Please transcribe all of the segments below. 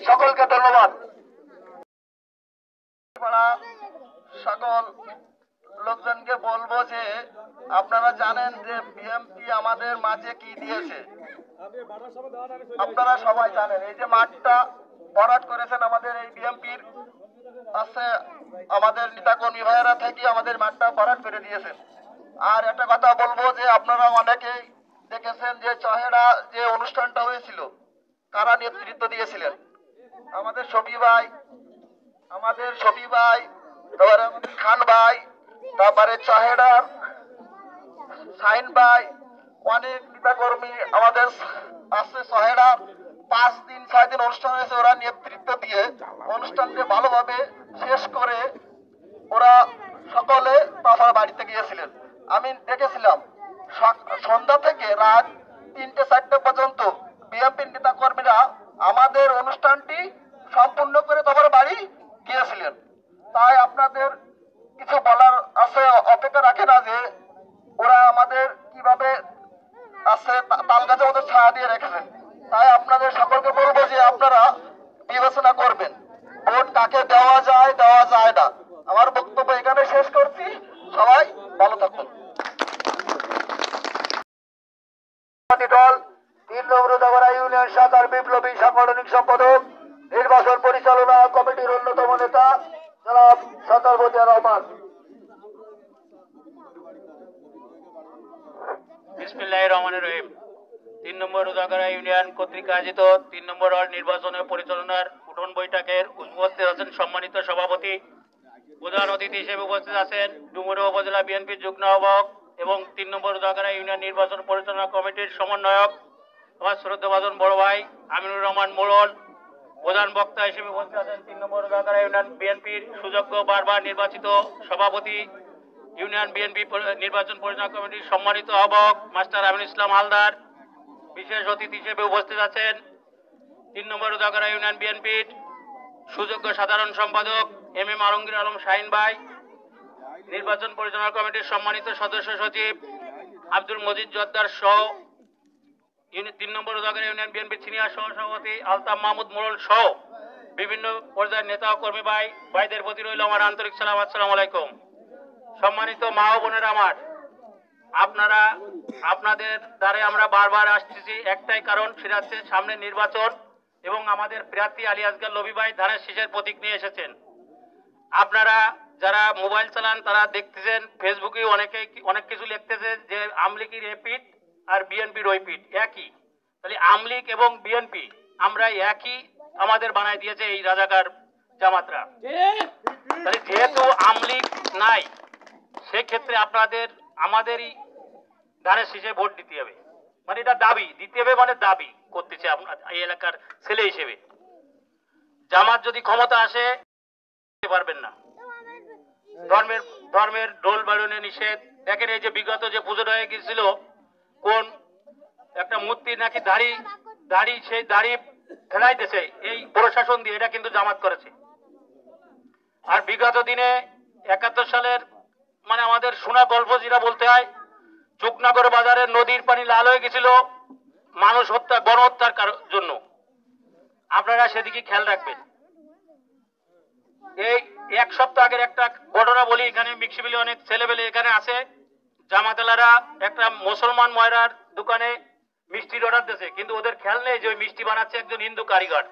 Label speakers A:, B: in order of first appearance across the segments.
A: সকলকে ধন্যবাদ। সকল লোকজনকে বলবো যে আপনারা জানেন যে বিএমপি আমাদের মাঝে কি দিয়েছে, আপনারা সবাই জানেন। এই যে মাঠটা ভরাট করেছেন আমাদের এই বিএমপির আছে, আমাদের নেতাকর্মী ভাইয়েরা থেকে আমাদের মাঠটা ভরাট করে দিয়েছেন। আর একটা কথা বলবো যে আপনারা অনেকেই দেখেছেন যে চহেড়া যে অনুষ্ঠানটা হয়েছিল, কারা নেতৃত্ব দিয়েছিলেন? আমাদের শফি ভাই, তারপরে আমাদের খান ভাই, তারপরে চহেড়ার সাইন ভাই, অনেক নেতাকর্মী আমাদের আছে। চহেড়া 5 দিন 6 দিন অনুষ্ঠান হয়েছে, ওরা নেতৃত্ব দিয়ে অনুষ্ঠানকে ভালোভাবে শেষ করে ওরা সকলে তারপরে বাড়িতে গিয়েছিলেন। আমি দেখেছিলাম সন্ধ্যা থেকে রাত 3টে-4টে পর্যন্ত বিএনপির নেতা কর্মীরা আমাদের অনুষ্ঠানটি সম্পূর্ণ করে তারপরে বাড়ি গিয়েছিলেন। তাই আপনাদের কিছু বলার আছে, অপেক্ষা রাখে না যে ওরা আমাদের কিভাবে আছে তাল গাছে ওদের ছায়া দিয়ে রেখেছেন। তাই আপনাদের সকলকে বলবো যে আপনারা বিবেচনা করবেন ভোট কাকে দেওয়া যায় না। আমার বক্তব্য এখানে শেষ করছি। সবাই ভালো থাকুন। দল 3 নং রোদাপাড়া ইউনিয়ন শাখার বিপ্লবী সাংগঠনিক সম্পাদক, নির্বাচন পরিচালনা কমিটির অন্যতম নেতা জনাব সতর্কতা রহমান।
B: বিসমিল্লাহির রহমানির রহিম। 3 নম্বর রোদাপাড়া ইউনিয়ন কর্তৃক আয়োজিত 3 নম্বর ওয়ার্ড নির্বাচনের পরিচালনার উঠোন বৈঠকের উপস্থিত আছেন সম্মানিত সভাপতি। প্রধান অতিথি হিসেবে উপস্থিত আছেন ডুমুরিয়া উপজেলা বিএনপির যুগ্ম আহ্বায়ক এবং 3 নম্বর রোদাপাড়া ইউনিয়ন নির্বাচন পরিচালনা কমিটির সমন্বয়ক আমার শ্রদ্ধাভাজন বড় ভাই আমিনুর রহমান মোড়ল। প্রধান বক্তা হিসেবে উপস্থিত আছেন 3 নম্বর রোদাপাড়া ইউনিয়ন বিএনপির সুযোগ্য বারবার নির্বাচিত সভাপতি, ইউনিয়ন বিএনপি নির্বাচন পরিচালনা কমিটির সম্মানিত আহ্বায়ক মাস্টার আমিনুল ইসলাম হালদার। বিশেষ অতিথি হিসেবে উপস্থিত আছেন 3 নম্বর রোদাপাড়া ইউনিয়ন বিএনপির সুযোগ্য সাধারণ সম্পাদক এম আলমগীর আলম শাহিন ভাই, নির্বাচন পরিচালনা কমিটির সম্মানিত সদস্য সচিব আব্দুল মজিদ জোদ্দার সহ 3 নম্বর রোদাপাড়া ইউনিয়ন বিএনপির সিনিয়র সহসভাপতি আলতাফ মাহমুদ মোড়ল সহ বিভিন্ন পর্যায়ের নেতা ও কর্মী ভাইদের প্রতি রইল আমার আন্তরিক সালাম। আসসালামু আলাইকুম। সম্মানিত মা ও বোনেরা আমার, আপনাদের দ্বারে আমরা বারবার আসতেছি একটাই কারণ, সেটা হচ্ছে সামনে নির্বাচন এবং আমাদের প্রার্থী আলী আসগার লবি ভাই ধানের শীষের প্রতীক নিয়ে এসেছেন। আপনারা যারা মোবাইল চালান তারা দেখতেছেন, ফেসবুকে অনেক কিছু লিখতেছে যে আমলিগের এপিট আর বিএনপির ওইপিট একই। তাহলে আমলিগ এবং বিএনপি আমরা একই আমাদের বানাই দিয়েছে এই রাজাকার জামাতরা। তাহলে যেহেতু আমলিগ নাই, সেক্ষেত্রে আমাদেরই ধানের শীষে ভোট দিতে হবে। মানে এটা দাবি দিতে হবে, মানে দাবি করতেছে আপনার এই এলাকার ছেলে হিসেবে। জামাত যদি ক্ষমতা আসে পারবেন না, ধর্মের ঢোল বাড়ানো নিষেধ। দেখেন এই যে বিগত যে পুজোটা হয়ে গিয়েছিল, কোন একটা মূর্তি নাকি দাড়ি সেই দাড়ি ফেলাইতেছে এই প্রশাসন দিয়ে, এটা কিন্তু জামাত করেছে। আর বিগত দিনে 71 সালের মানে আমাদের শোনা গল্প যেটা বলতে হয়, চুকনাগর বাজারের নদীর পানি লাল হয়ে গেছিল মানুষ হত্যা, গণহত্যার জন্য। আপনারা সেদিকে খেয়াল রাখবেন। এই 1 সপ্তাহ আগের একটা ঘটনা বলি, এখানে মিক্সিবিলি অনেক ছেলেবেলে এখানে আছে। জামাতালারা একটা মুসলমান ময়রার দোকানে মিষ্টির অর্ডার দিয়েছে, কিন্তু ওদের খেয়াল নেই যে ওই মিষ্টি বানাচ্ছে একজন হিন্দু কারিগর।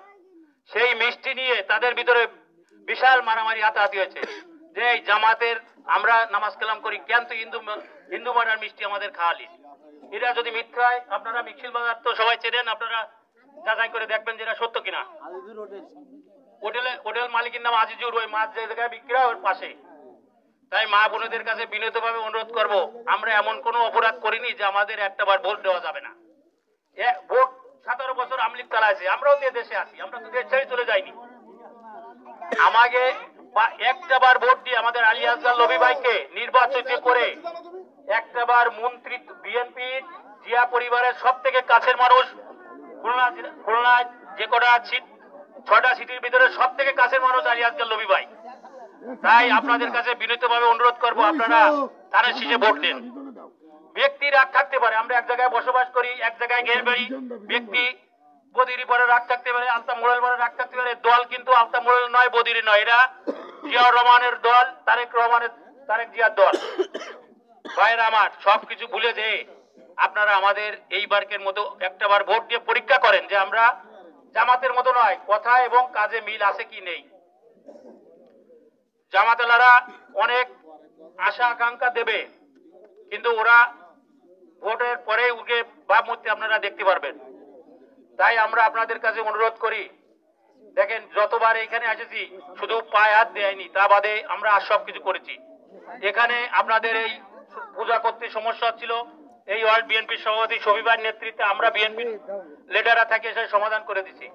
B: সেই মিষ্টি নিয়ে তাদের ভিতরে বিশাল মারামারি হাতাহাতি হয়েছে যে এই জামাতের আমরা নামাজ কালাম করি, কেন তো হিন্দু ময়রার মিষ্টি আমাদের খাওয়ালি। এটা যদি মিথ্যা হয়, আপনারা মিছিল বাজার তো সবাই চেনেন, আপনারা যাচাই করে দেখবেন যে এটা সত্য কিনা। হোটেল মালিকের নাম আজিজুর, ওই মাছ যে জায়গায় বিক্রি হয় ওর পাশে। তাই মা বোনেদের কাছে বিনীতভাবে অনুরোধ করব, আমরা এমন কোনো অপরাধ করিনি যে আমাদের একটাবার ভোট দেওয়া যাবে না। ভোট 17 বছর আমলিগ চালাইছে, আমরাও তো দেশে আছি, আমরা তো দেশ ছেড়ে চলে যাইনি। আমাকে একটাবার ভোট দিয়ে আমাদের আলী আসগার লবি ভাইকে নির্বাচিত করে একটাবার মন্ত্রী, বিএনপির জিয়া পরিবারের সব থেকে কাছের মানুষ, খুলনায় যে কটা সিট 6টা সিটের ভিতরে সব থেকে কাছের মানুষ আলী আসগার লবি ভাই। তাই আপনাদের কাছে বিনীতভাবে অনুরোধ করব, আপনারা ধানের শীষে ভোট দেন। ব্যক্তি রাগ থাকতে পারে, আমরা এক জায়গায় বসবাস করি, এক জায়গায় গের বাড়ি, ব্যক্তি বদিরি পরে রাগ থাকতে পারে, আলতা মোড়েল পরে রাগ থাকতে পারে, দল কিন্তু আলতা মোড়েল নয়, বদিরি নয়, এটা জিয়াউর রহমানের দল, তারেক জিয়ার দল। ভাইয়েরা আমার, সবকিছু ভুলে যে আপনারা আমাদের এইবারকের মতো একটাবার ভোট দিয়ে পরীক্ষা করেন যে আমরা জামাতের মতো নয়, কথা এবং কাজে মিল আছে কি নেই। জামাতালারা অনেক আশা আকাঙ্ক্ষা দেবে, কিন্তু ওরা ভোটের পরে উঠে ভাবমূর্তি আপনারা দেখতে পারবেন। তাই আমরা আপনাদের কাছে অনুরোধ করি, দেখেন যতবার এখানে এসেছি শুধু পায়ে হাত দেয়নি, তা বাদে আমরা আর সবকিছু করেছি। এখানে আপনাদের এই পূজা করতে সমস্যা হচ্ছিল, এই ওয়ার্ল্ড বিএনপির সভাপতি শফিবার নেতৃত্বে আমরা বিএনপি লিডাররা থেকে সেই সমাধান করে দিছি।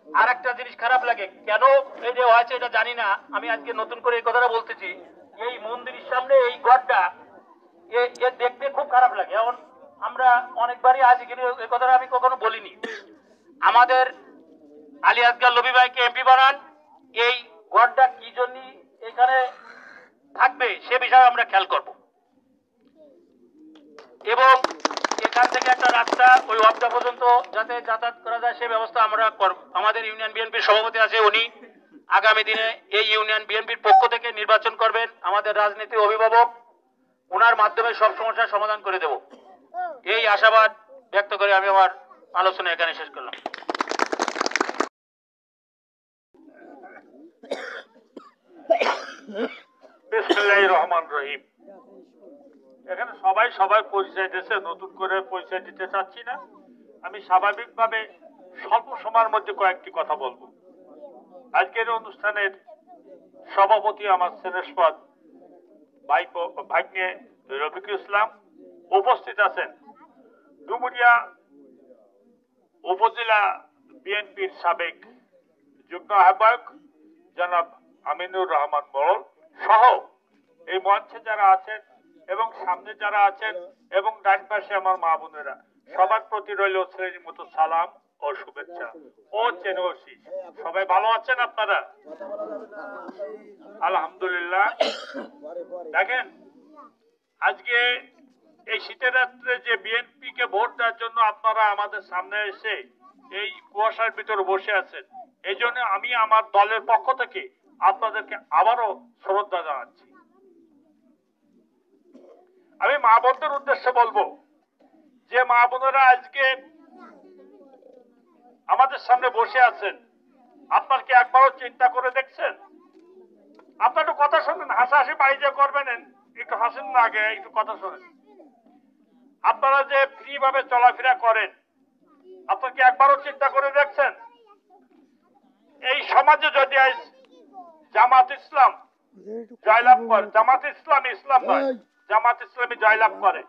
B: আর একটা জিনিস খারাপ লাগে, কেন এই যে হয়েছে এটা জানি না, আমি আজকে নতুন করে এই কথাটা বলতেছি। এই মন্দিরের সামনে এই ঘরটা এ দেখতে খুব খারাপ লাগে। এখন আমরা অনেকবারই আছি, কিন্তু এই কথাটা আমি কখনো বলিনি। আমাদের আলী আসগার লবি ভাইকে এমপি বানান, এই ঘরটা কি জন্য এখানে থাকবে সে বিষয়ে আমরা খেয়াল করব, এবং এখান থেকে একটা রাস্তা ওই ওয়াপটা পর্যন্ত যাতে যাতায়াত করা যায় সে ব্যবস্থা আমরা করব। আমাদের ইউনিয়ন বিএনপির সভাপতি আছে, উনি আগামী দিনে এই ইউনিয়ন বিএনপির পক্ষ থেকে নির্বাচন করবেন, আমাদের রাজনীতির অভিভাবক, ওনার মাধ্যমে সব সমস্যার সমাধান করে দেব, এই আশাবাদ ব্যক্ত করে আমি আমার আলোচনা এখানে শেষ করলাম।
C: বিসমিল্লাহির রহমানির রহিম। এখানে সবাই সবার পরিচয় দিয়েছে, নতুন করে পরিচয় দিতে চাচ্ছি না। আমি স্বাভাবিকভাবে স্বল্প সময়ের মধ্যে কয়েকটি কথা বলবো। আজকের অনুষ্ঠানের সভাপতি আমার সেনেশপদ ভাগ্নে রফিকুল ইসলাম, উপস্থিত আছেন ডুমুরিয়া উপজেলা বিএনপির সাবেক যুগ্ম আহ্বায়ক জনাব আমিনুর রহমান মোড়ল সহ এই মঞ্চে যারা আছেন এবং সামনে যারা আছেন এবং ডান পাশে আমার মা বোনেরা, সবার প্রতি রইল শ্রেণীর মতো সালাম ও শুভেচ্ছা ও চেনশি। সবাই ভালো আছেন আপনারা? আলহামদুলিল্লাহ। দেখেন, আজকে এই শীতের রাত্রে যে বিএনপি কে ভোট দেওয়ার জন্য আপনারা আমাদের সামনে এসে এই কুয়াশার ভিতরে বসে আছেন, এই জন্য আমি আমার দলের পক্ষ থেকে আপনাদেরকে আবারও শ্রদ্ধা জানাচ্ছি। আমি মা বোনদের উদ্দেশ্যে বলবো যে মা বোনেরা আজকে আমাদের সামনে বসে আছেন, আপনার কি একবারও চিন্তা করে দেখছেন? আপনার একটু কথা শোনেন, হাসাহাসি বাইরে করবেন, একটু হাসেন না, আগে একটু কথা শোনেন। আপনারা যে ফ্রি ভাবে চলাফেরা করেন, আপনার কি একবারও চিন্তা করে দেখছেন এই সমাজে যদি আজ জামাত ইসলাম জয়লাভ করে, জামাত ইসলাম ইসলাম নয়, জামাত ইসলামী জয়লাভ করে,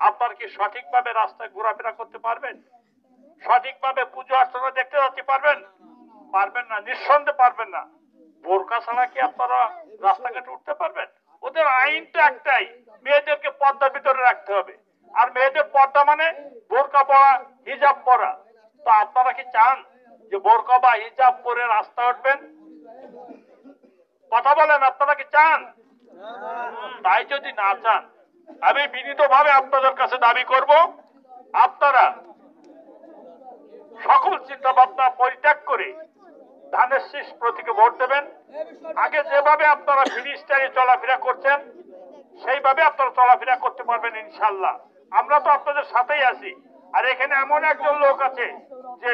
C: আপনার কি সঠিকভাবে রাস্তায় ঘোরাফেরা করতে পারবেন? সঠিকভাবে পুজো অর্চনা দেখতে যেতে পারবেন? পারবেন না, নিঃসন্দেহে পারবেন না। বোরকা ছাড়া কি আপনারা রাস্তাঘাটে উঠতে পারবেন? ওদের আইনটা একটাই, মেয়েদেরকে পর্দার ভিতরে রাখতে হবে, আর মেয়েদের পর্দা মানে বোরকা পরা, হিজাব পরা। তো আপনারা কি চান যে বোরকা বা হিজাব পরে রাস্তা উঠবেন? কথা বলেন, আপনারা কি চান? তাই যদি না চান, আমি বিনীতভাবে আপনাদের কাছে দাবি করব, আপনারা সকল চিন্তা ভাবনা পরিত্যাগ করে ধানের শীষ প্রতীকে ভোট দেবেন। আগে যেভাবে আপনারা ফ্রি স্টাইলে চলাফেরা করছেন সেইভাবে আপনারা চলাফেরা করতে পারবেন ইনশাল্লাহ। আমরা তো আপনাদের সাথেই আছি, আর এখানে এমন একজন লোক আছে যে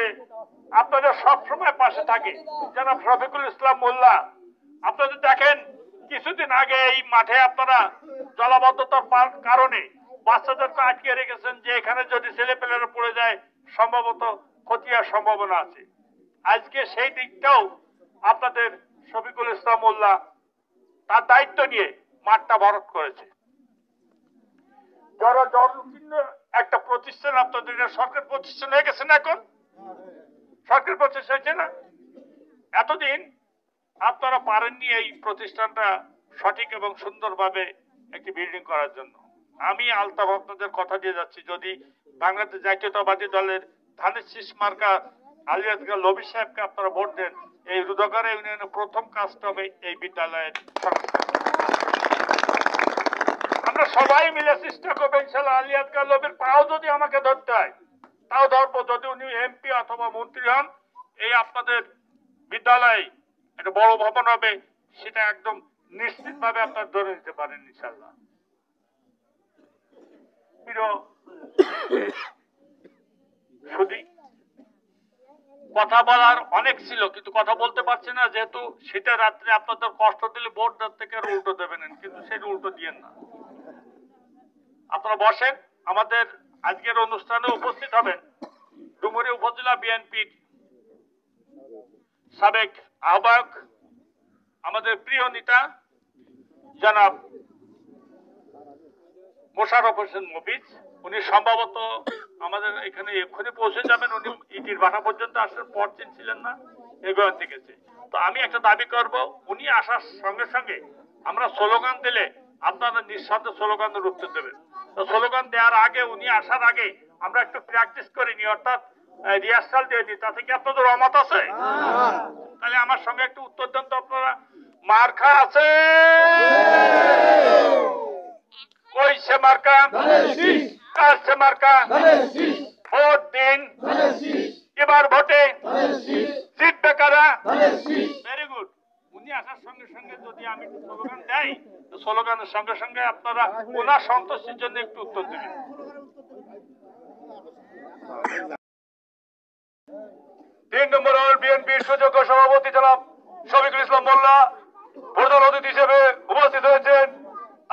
C: আপনাদের সবসময় পাশে থাকে, জনাব রফিকুল ইসলাম মোল্লা। আপনাদের দেখেন, কিছুদিন আগে এই মাঠে আপনারা জলাবদ্ধতার কারণে বাচ্চাদেরকে আটকে রেখেছেন যে এখানে যদি ছেলেপেলেরা পড়ে যায় সম্ভবত ক্ষতি হওয়ার সম্ভাবনা আছে। আজকে সেই দিকটাও আপনাদের শফিকুল ইসলাম মোল্লা তার দায়িত্ব নিয়ে মাঠটা ভরাট করেছে। একটা প্রতিষ্ঠান আপনাদের সরকার প্রতিষ্ঠান হয়ে গেছে না, এখন সরকার প্রতিষ্ঠান হয়েছে না। এতদিন আপনারা পারেননি এই প্রতিষ্ঠানটা সঠিক এবং সুন্দরভাবে একটি বিল্ডিং করার জন্য। আমি আলতাফ আপনাদের কথা দিয়ে যাচ্ছি, যদি বাংলাদেশ জাতীয়তাবাদী দলের ধানের শীষ মার্কা আলী আসগার লবি সাহেবকে আপনারা ভোট দেন, এই রুদগাড়া ইউনিয়নের প্রথম কাজটা হবে এই বিদ্যালয়ের সংস্কার। আমরা সবাই মিলে চেষ্টা করবো ইনশাল্লাহ, আলী আসগার লবির পাও যদি আমাকে ধরতে হয় তাও ধরবো যদি উনি এমপি অথবা মন্ত্রী হন। এই আপনাদের বিদ্যালয়ে একটা বড় ভবন হবে, সেটা একদম নিশ্চিত ভাবে আপনারা ধরে নিতে পারেন ইনশাল্লাহ। শুধু কথা বলার অনেক ছিল, কিন্তু কথা বলতে পারছি না, যেহেতু শীতের রাত্রে আপনাদের কষ্ট দিলে ভোট থেকে উল্টো দেবেন, কিন্তু সেটা উল্টো দিয়েন না। আপনারা বসেন, আমাদের আজকের অনুষ্ঠানে উপস্থিত হবেন ডুমুরিয়া উপজেলা বিএনপির সাবেক আহ্বায়ক, আমাদের প্রিয় নেতা জনাব মোশাররফ হোসেন মফিজ। উনি সম্ভবত আমাদের এখানে এক্ষুনি পৌঁছে যাবেন। উনি ইটির ভাটা পর্যন্ত আসলে পথ চিনছিলেন না, এগোতে গেছে। তো আমি একটা দাবি করব, উনি আসার সঙ্গে সঙ্গে আমরা স্লোগান দিলে আপনারা নিঃশব্দে স্লোগানের উত্তর দেবেন। তো স্লোগান দেওয়ার আগে, উনি আসার আগে আমরা একটু প্র্যাকটিস করে নিই, অর্থাৎ রিহার্সাল দিয়ে নিই। তাতে কি আপনাদের রহমত আছে? তাহলে আমার সঙ্গে একটু উত্তর দেন তো আপনারা। মার্কা আছে? কইছে মার্কা? কাছে মার্কা? ভোট দিন, এবার ভোটে জিতবে কারা? Very good. উনি আসার সঙ্গে সঙ্গে যদি আমি একটু স্লোগান দেই, তো স্লোগানের সঙ্গে সঙ্গে আপনারা ওনার সন্তোষের জন্য একটু উত্তর দেবেন। 3 নম্বর ওয়ার্ড বিএনপির সুযোগ্য সভাপতি জনাব শফিকুল ইসলাম মোল্লা প্রধান অতিথি হিসেবে উপস্থিত হয়েছেন।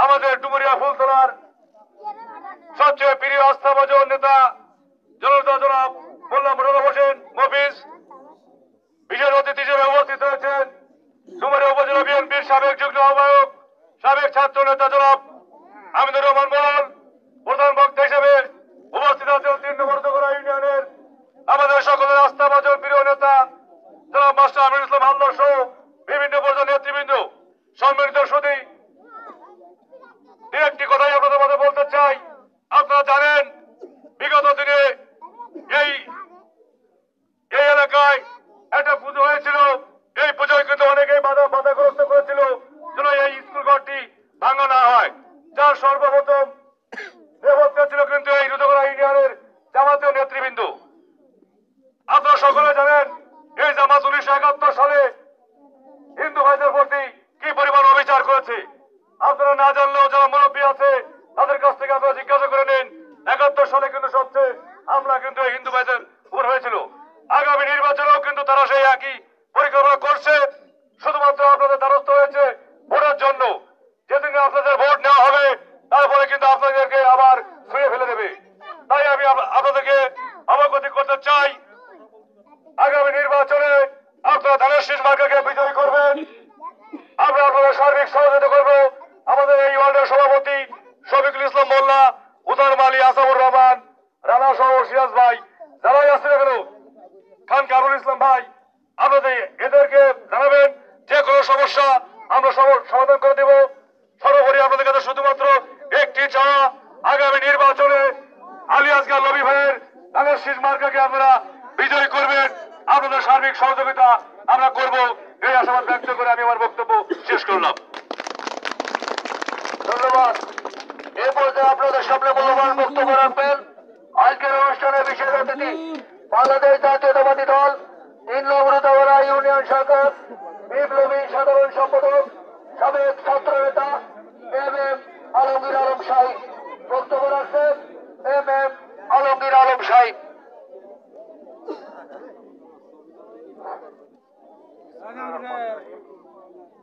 C: আমাদের ডুমুরিয়া ফুলতলার সবচেয়ে প্রিয় আস্থাভাজন নেতা জনতা জনাব মোল্লা মোশাররফ হোসেন মফিজ বিশেষ অতিথি হিসেবে উপস্থিত হয়েছেন। ডুমুরিয়া উপজেলা বিএনপির সাবেক যুগ্ম আহ্বায়ক, সাবেক ছাত্র নেতা জনাব হামিদুর রহমান মোল্লা প্রধান বক্তা হিসেবে উপস্থিত আছেন 3 নম্বর দোগরা ইউনিয়নের আমাদের সকলের আস্থাভাজন প্রিয় নেতা জনাব মাস্টার আমিনুল ইসলাম হালদার সহ বিভিন্ন পর্যায়ের নেতৃবৃন্দ। সম্মানিত সুধী, একটি কথাই আপনাদের মধ্যে বলতে চাই। আপনারা জানেন বিগত দিনে এই এলাকায় একটা পুজো হয়েছিল। এই পুজোয় কিন্তু অনেকেই বাধাগ্রস্ত করেছিল যেন এই স্কুল ঘরটি ভাঙা না হয়, যার সর্বপ্রথম নেপথ্যে ছিল কিন্তু এই রুদ্রগড়া ইউনিয়নের জামাতীয় নেতৃবৃন্দ। আপনারা সকলে জানেন এই জামাত 1971 সালে হিন্দু ভাইদের প্রতি কি পরিমাণ অবিচার করেছে। আপনারা না জানলেও যারা মুরব্বী আছে তাদের কাছ থেকে আপনারা জিজ্ঞাসা করে নিন। 71 সালে কিন্তু সবচেয়ে হামলা কিন্তু হিন্দু ভাইদের উপর হয়েছিল। আগামী নির্বাচনেও কিন্তু তারা সেই একই পরিকল্পনা করছে। শুধুমাত্র আপনাদের দ্বারস্থ হয়েছে ভোটের জন্য। যেদিন আপনাদের ভোট নেওয়া হবে তারপরে কিন্তু আপনাদেরকে আবার ছুঁয়ে ফেলে দেবে। তাই আমি আপনাদেরকে অবগত করতে চাই, আগামী নির্বাচনে আপনারা ধানের শীষ মার্কাকে বিজয়ী করবেন। আমরা আপনাদের সার্বিক সহযোগিতা করব। আমাদের এই ওয়ার্ডের সভাপতি শফিকুল ইসলাম মোল্লা, উদার মালি, আসামুর রহমান, রানা সহ সিরাজ ভাই, যারাই আসছে না কেন, খান কামরুল ইসলাম ভাই, আপনাদের এদেরকে জানাবেন যে কোনো সমস্যা আমরা সমাধান করে দেব। সর্বোপরি আপনাদের কাছে শুধুমাত্র একটি চাওয়া, আগামী নির্বাচনে আলী আসগার লবি ভাইয়ের ধানের শীষ মার্কাকে আপনারা বিজয়ী করবেন। আপনাদের সার্বিক সহযোগিতা আমরা করব, এই আশাবাদ ব্যক্ত করে আমি আমার বক্তব্য শেষ করলাম।
A: ধন্যবাদ। এই পর্যায়ে আপনাদের সামনে মূল্যবান বক্তব্য রাখবেন আজকের অনুষ্ঠানের বিশেষ অতিথি বাংলাদেশ জাতীয়তাবাদী দল 3 নম্বর দোগরা ইউনিয়ন শাখার বিপ্লবী সাধারণ সম্পাদক, সাবেক ছাত্র নেতা এম আলমগীর আলম সাহেব। বক্তব্য রাখছেন এম আলমগীর আলম সাহেব।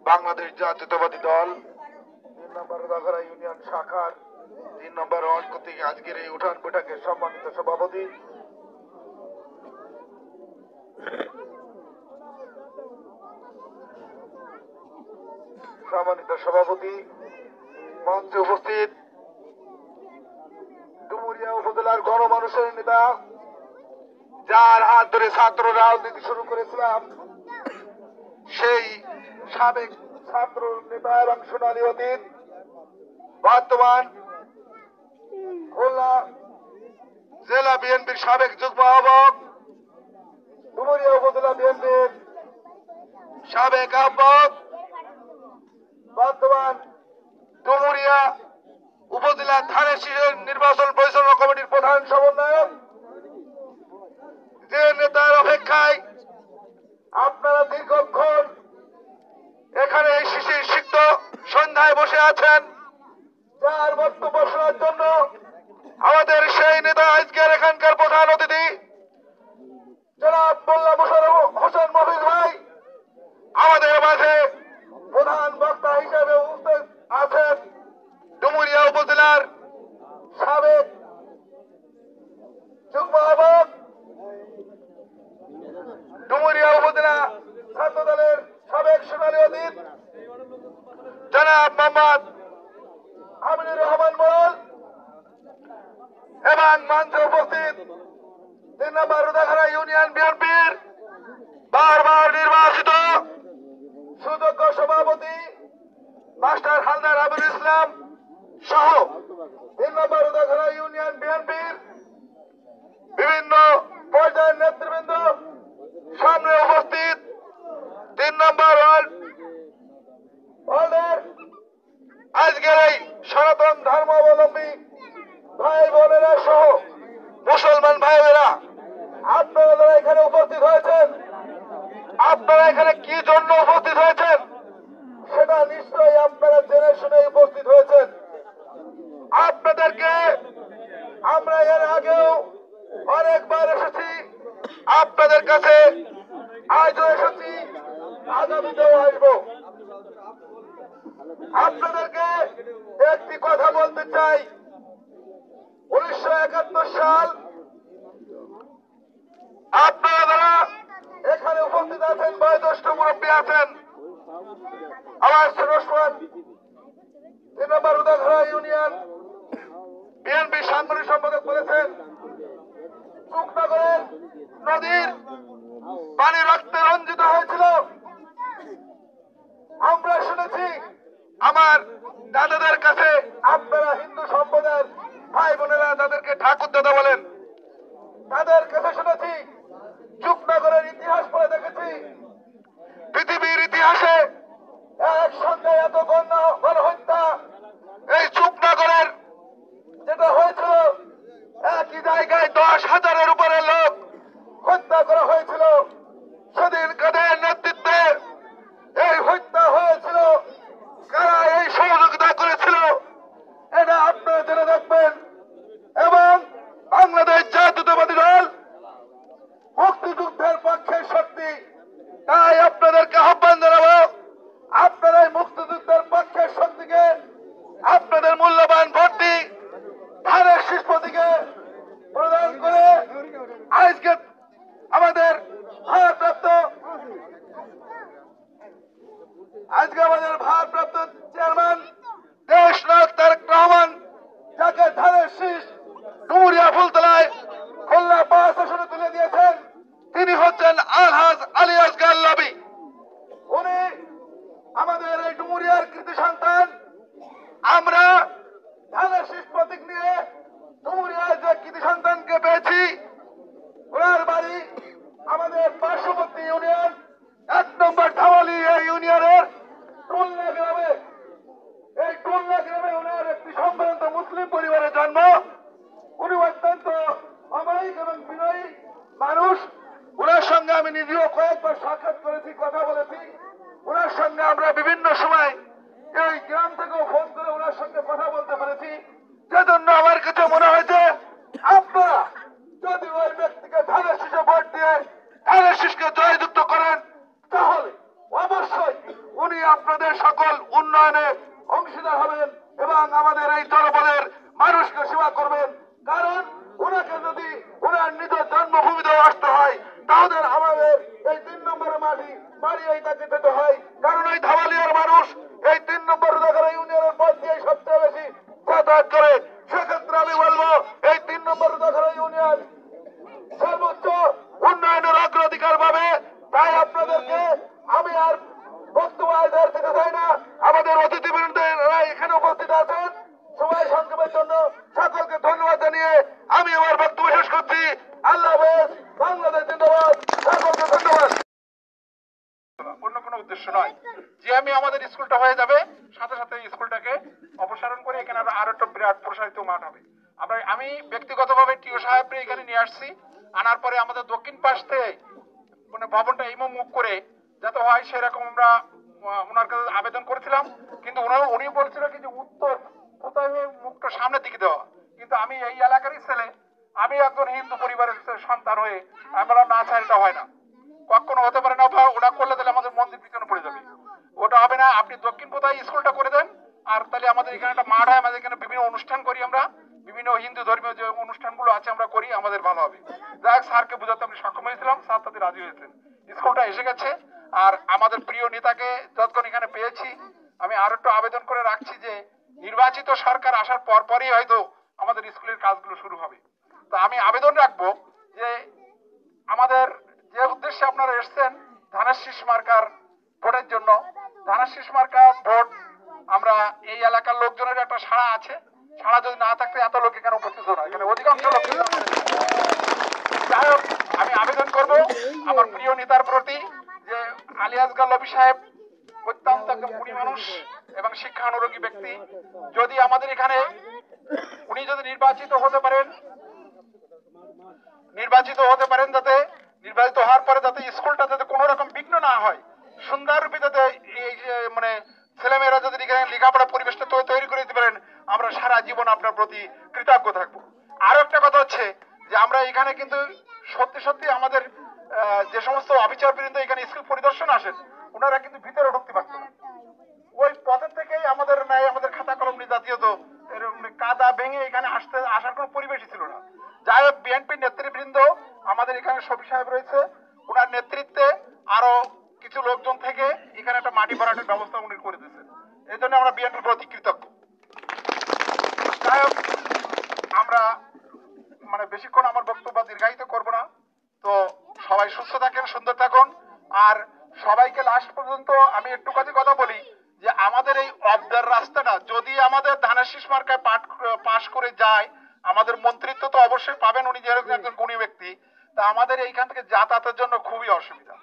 D: বাংলাদেশ জাতীয়তাবাদী দল 3 নম্বর দোগরা ইউনিয়ন শাখার 3 নম্বর ওয়ার্ড কর্তৃক আজকের এই উঠান বৈঠকের সম্মানিত সভাপতি, মঞ্চে উপস্থিত ডুমুরিয়া উপজেলার গণমানুষের নেতা, যার হাত ধরে ছাত্র রাজনীতি শুরু করেছিলাম, সেই সাবেক ছাত্র নেতা এবং সোনালী অতীত বর্তমান খুলনা জেলা বিএনপির সাবেক যুগ্ম আহ্বায়ক, ডুমুরিয়া উপজেলা বিএনপির সাবেক আহ্বায়ক, বর্তমান ডুমুরিয়া উপজেলা ধানের শীষের নির্বাচন পরিচালনা কমিটির প্রধান সমন্বয়ক, যে নেতার অপেক্ষায় আপনারা দীর্ঘক্ষণ এখানে এই শিশির সিক্ত সন্ধ্যায় বসে আছেন, যার বক্তব্য শোনার জন্য আমাদের সেই নেতা আজকের এখানকার প্রধান অতিথি জনাব মোল্লা মোশাররফ হোসেন মফিজ ভাই আমাদের মাঝে প্রধান বক্তা হিসেবে উপস্থিত আছেন। ডুমুরিয়া উপজেলার সাবেক যুগ্ম আহ্বায়ক, ডুমুরিয়া উপজেলা ছাত্র দলের সাবেক সোনালী অতীত জনাব মোহাম্মদ আমিনুর রহমান মোড়ল এবং মঞ্চে উপস্থিত 3 নম্বর রুদাখারা ইউনিয়ন বিএনপির বারবার নির্বাচিত সুযোগ্য সভাপতি মাস্টার হালদার আবুল ইসলাম সহ 3 নম্বর রুদাখারা ইউনিয়ন বিএনপির বিভিন্ন পর্যায়ের নেতৃবৃন্দ, সামনে উপস্থিত 3 নম্বর ওয়ার্ডের আজকের এই সনাতন ধর্মাবলম্বী ভাই বোনেরা সহ মুসলমান ভাইয়েরা, আপনারা যারা এখানে উপস্থিত হয়েছেন, আপনারা এখানে কি জন্য উপস্থিত হয়েছেন সেটা নিশ্চয়ই আপনারা জেনে শুনে উপস্থিত হয়েছেন। আপনাদেরকে আমরা এর আগেও অনেকবার এসেছি, আপনাদের কাছে আজও এসেছি, আগামীতেও আসবো। আপনাদেরকে একটি কথা বলতে চাই, 1971 সাল আপনারা যারা এখানে উপস্থিত আছেন, বয়োজ্যেষ্ঠ মুরব্বী আছেন, আমার সরস্বত 3 নম্বর রুদাখারা ইউনিয়ন বিএনপি সাংগঠনিক সম্পাদক বলেছেন, চুকনগরের নদীর পানি রক্তে রঞ্জিত হয়েছিল। আমরা শুনেছি আমার দাদাদের কাছে, আপনারা হিন্দু সম্প্রদায়ের ভাই বোনেরা তাদেরকে ঠাকুর দাদা বলেন, তাদের কাছে শুনেছি, চুকনগরের ইতিহাস পড়ে দেখেছি, পৃথিবীর ইতিহাসে এক সঙ্গে এত গণহত্যা এই চুকনগরের যেটা হয়েছিল, একই জায়গায় 10,000-এর উপরে লোক হত্যা করা হয়েছিল। সেদিন কাদের নেতৃত্বে এই হত্যা হয়েছিল, কারা এই সহযোগিতা করেছিল, এটা আপনারা জেনে দেখবেন। এবং বাংলাদেশ জাতীয়তাবাদী দল মুক্তিযুদ্ধের পক্ষের শক্তি, তাই আপনাদেরকে আহ্বান জানাবো, আপনারা এই মুক্তিযুদ্ধের পক্ষের শক্তিকে আপনাদের মূল্যবান ভোটটি ধানের শীষ প্রতীকে প্রদান করে আজকে আমাদের ভারপ্রাপ্ত চেয়ারম্যান দেশনায়ক তারেক রহমান, যাকে ধানের শীষ ডুমুরিয়া ফুলতলায় খুলনা 5 আসনে তুলে দিয়েছেন, তিনি হচ্ছেন আলহাজ আলী আসগার লাবি। উনি আমাদের এই ডুমুরিয়ার কৃতি সন্তান। আমরা ধানের শীষ প্রতীক নিয়ে ডুমুরিয়ার যে কৃতি সন্তানকে পেয়েছি, ওনার বাড়ি আমাদের পার্শ্ববর্তী ইউনিয়ন 1 নম্বর ধাওয়ালি এই ইউনিয়নের টুলনা গ্রামে। এই টুলনা গ্রামে ওনার একটি সম্ভ্রান্ত মুসলিম পরিবারে জন্ম। উনি অত্যন্ত অমায়িক এবং বিনয়ী মানুষ। ওনার সঙ্গে আমি নিজেও কয়েকবার সাক্ষাৎ করেছি, কথা বলেছি। ওনার সঙ্গে আমরা বিভিন্ন সময় এই গ্রাম থেকেও ফোন করে ওনার সঙ্গে কথা বলতে পেরেছি। সেজন্য আমার কাছে মনে হয়েছে, আপনারা যদি ওই ব্যক্তিকে ধানের শীষে ভোট দিয়ে ধানের শীষকে জয়যুক্ত করেন, তাহলে অবশ্যই উনি আপনাদের সকল উন্নয়নে অংশীদার হবেন এবং আমাদের এই জনপদের মানুষকে সেবা করবেন। কারণ ওনাকে যদি ওনার নিজের জন্মভূমিতেও আসতে হয়, তাহলে আমাদের এই 3 নম্বরের বাড়ি এই তাকে যেতে হয়। কারণ এই ধাওয়ালিয়ার মানুষ এই 3 নম্বর রুদাখারা ইউনিয়নের পথ দিয়ে সবচেয়ে বেশি যাতায়াত করে। সেক্ষেত্রে আমি বলবো, এই 3 নম্বর রুদাখারা ইউনিয়ন সর্বোচ্চ উন্নয়নের অগ্রাধিকার পাবে। তাই আপনাদেরকে আমি আর বক্তব্য দিতে চাই না। আমাদের অতিথিবৃন্দরা এখানে উপস্থিত আছেন, সময় সংক্ষেপের জন্য সকলকে ধন্যবাদ জানিয়ে আমি আমার বক্তব্য শেষ করছি। আল্লাহ হাফেজ, বাংলাদেশ জিন্দাবাদ। সকলকে ধন্যবাদ।
C: অন্য কোনো উদ্দেশ্য নয় যে আমি আমাদের স্কুলটা হয়ে যাবে, সাথে সাথে স্কুলটাকে অপসারণ করে এখানে আরো একটা বিরাট প্রসারিত মাঠ হবে। আমি ব্যক্তিগতভাবে টিও সাহেবকে এখানে নিয়ে আসছি।
E: আনার পরে আমাদের দক্ষিণ পাশ থেকে মানে ভবনটা এইমো মুখ করে যাতে হয় সেরকম আমরা ওনার কাছে আবেদন করেছিলাম, কিন্তু উনি বলছিল কি যে উত্তর কোথায় মুখটা সামনের দিকে দেওয়া, কিন্তু আমি এই এলাকারই ছেলে, আমি একজন হিন্দু পরিবারের সন্তান হয়ে আমি বললাম না স্যার এটা হয় না, কখনো হতে পারে না, ওটা করলে তাহলে আমাদের মন্দির পিছনে পড়ে যাবে, ওটা হবে না, আপনি দক্ষিণ পোতায় স্কুলটা করে দেন, আর তাহলে আমাদের এখানে একটা মাঠ হয়, আমাদের এখানে বিভিন্ন অনুষ্ঠান করি, আমরা বিভিন্ন হিন্দু ধর্মীয় যে অনুষ্ঠানগুলো আছে আমরা করি, আমাদের ভালো হবে। যাক স্যারকে বোঝাতে আমি সক্ষম হয়েছিলাম, স্যার তাতে রাজি হয়েছেন, স্কুলটা এসে গেছে। আর আমাদের প্রিয় নেতাকে যতক্ষণ এখানে পেয়েছি, আমি আরো একটু আবেদন করে রাখছি যে নির্বাচিত সরকার আসার পরই হয়তো আমাদের স্কুলের কাজগুলো শুরু হবে। তো আমি আবেদন রাখবো যে আমাদের যে উদ্দেশ্যে আপনারা এসছেন ধানের শীষ মার্কার ভোটের জন্য, ধানের শীষ মার্কার ভোট, আমরা এই এলাকার লোকজনের একটা সাড়া আছে, সাড়া যদি না থাকতে এত লোক এখানে উপস্থিত হতো না, এখানে অধিকাংশ লোক। যাই হোক, আমি আবেদন করব আমার প্রিয় নেতার প্রতি যে আলী আসগর লবি সাহেব অত্যন্ত একজন গুণী মানুষ এবং শিক্ষা অনুরাগী ব্যক্তি, যদি আমাদের এখানে উনি যদি নির্বাচিত হতে পারেন যাতে নির্বাচিত হওয়ার পরে যাতে স্কুলটা যাতে কোনো রকম বিঘ্ন না হয়, সুন্দর রূপে যাতে এই মানে ছেলেমেয়েরা যদি এখানে লেখাপড়া পরিবেশটা তৈরি করে দিতে পারেন, আমরা সারা জীবন আপনার প্রতি কৃতজ্ঞ থাকবো। আরো একটা কথা হচ্ছে যে আমরা এখানে কিন্তু সত্যি আমাদের যে সমস্ত অফিসার বৃন্দ এখানে স্কুল পরিদর্শন আসেন, ওনারা কিন্তু ভিতরে ঢুকতে পারতো না, ওই পথের থেকেই আমাদের নাই আমাদের খাতা কলম নিয়ে জাতীয়ত কাদা ভেঙে এখানে আসার কোনো পরিবেশই ছিল না। যাই হোক, বিএনপির নেতৃবৃন্দ আমাদের এখানে শফি সাহেব রয়েছে, ওনার নেতৃত্বে আরো কিছু লোকজন থেকে এখানে একটা মাটি ভরাটের ব্যবস্থা উনি করে দিয়েছেন, এই জন্য আমরা বিএনপির প্রতি কৃতজ্ঞ। যাই হোক, আমরা মানে বেশিক্ষণ আমার বক্তব্য দীর্ঘায়িত করব না, তো সবাই সুস্থ থাকেন, সুন্দর থাকুন, আর সবাইকে লাস্ট পর্যন্ত আমি একটু কথা বলি যে আমাদের এই অবদার রাস্তাটা যদি আমাদের ধানের শীষ মার্কায় পাশ করে যায়, আমাদের মন্ত্রিত্ব তো অবশ্যই পাবেন, উনি যেহেতু একজন গুণী ব্যক্তি, তা আমাদের এইখান থেকে যাতায়াতের জন্য খুবই অসুবিধা।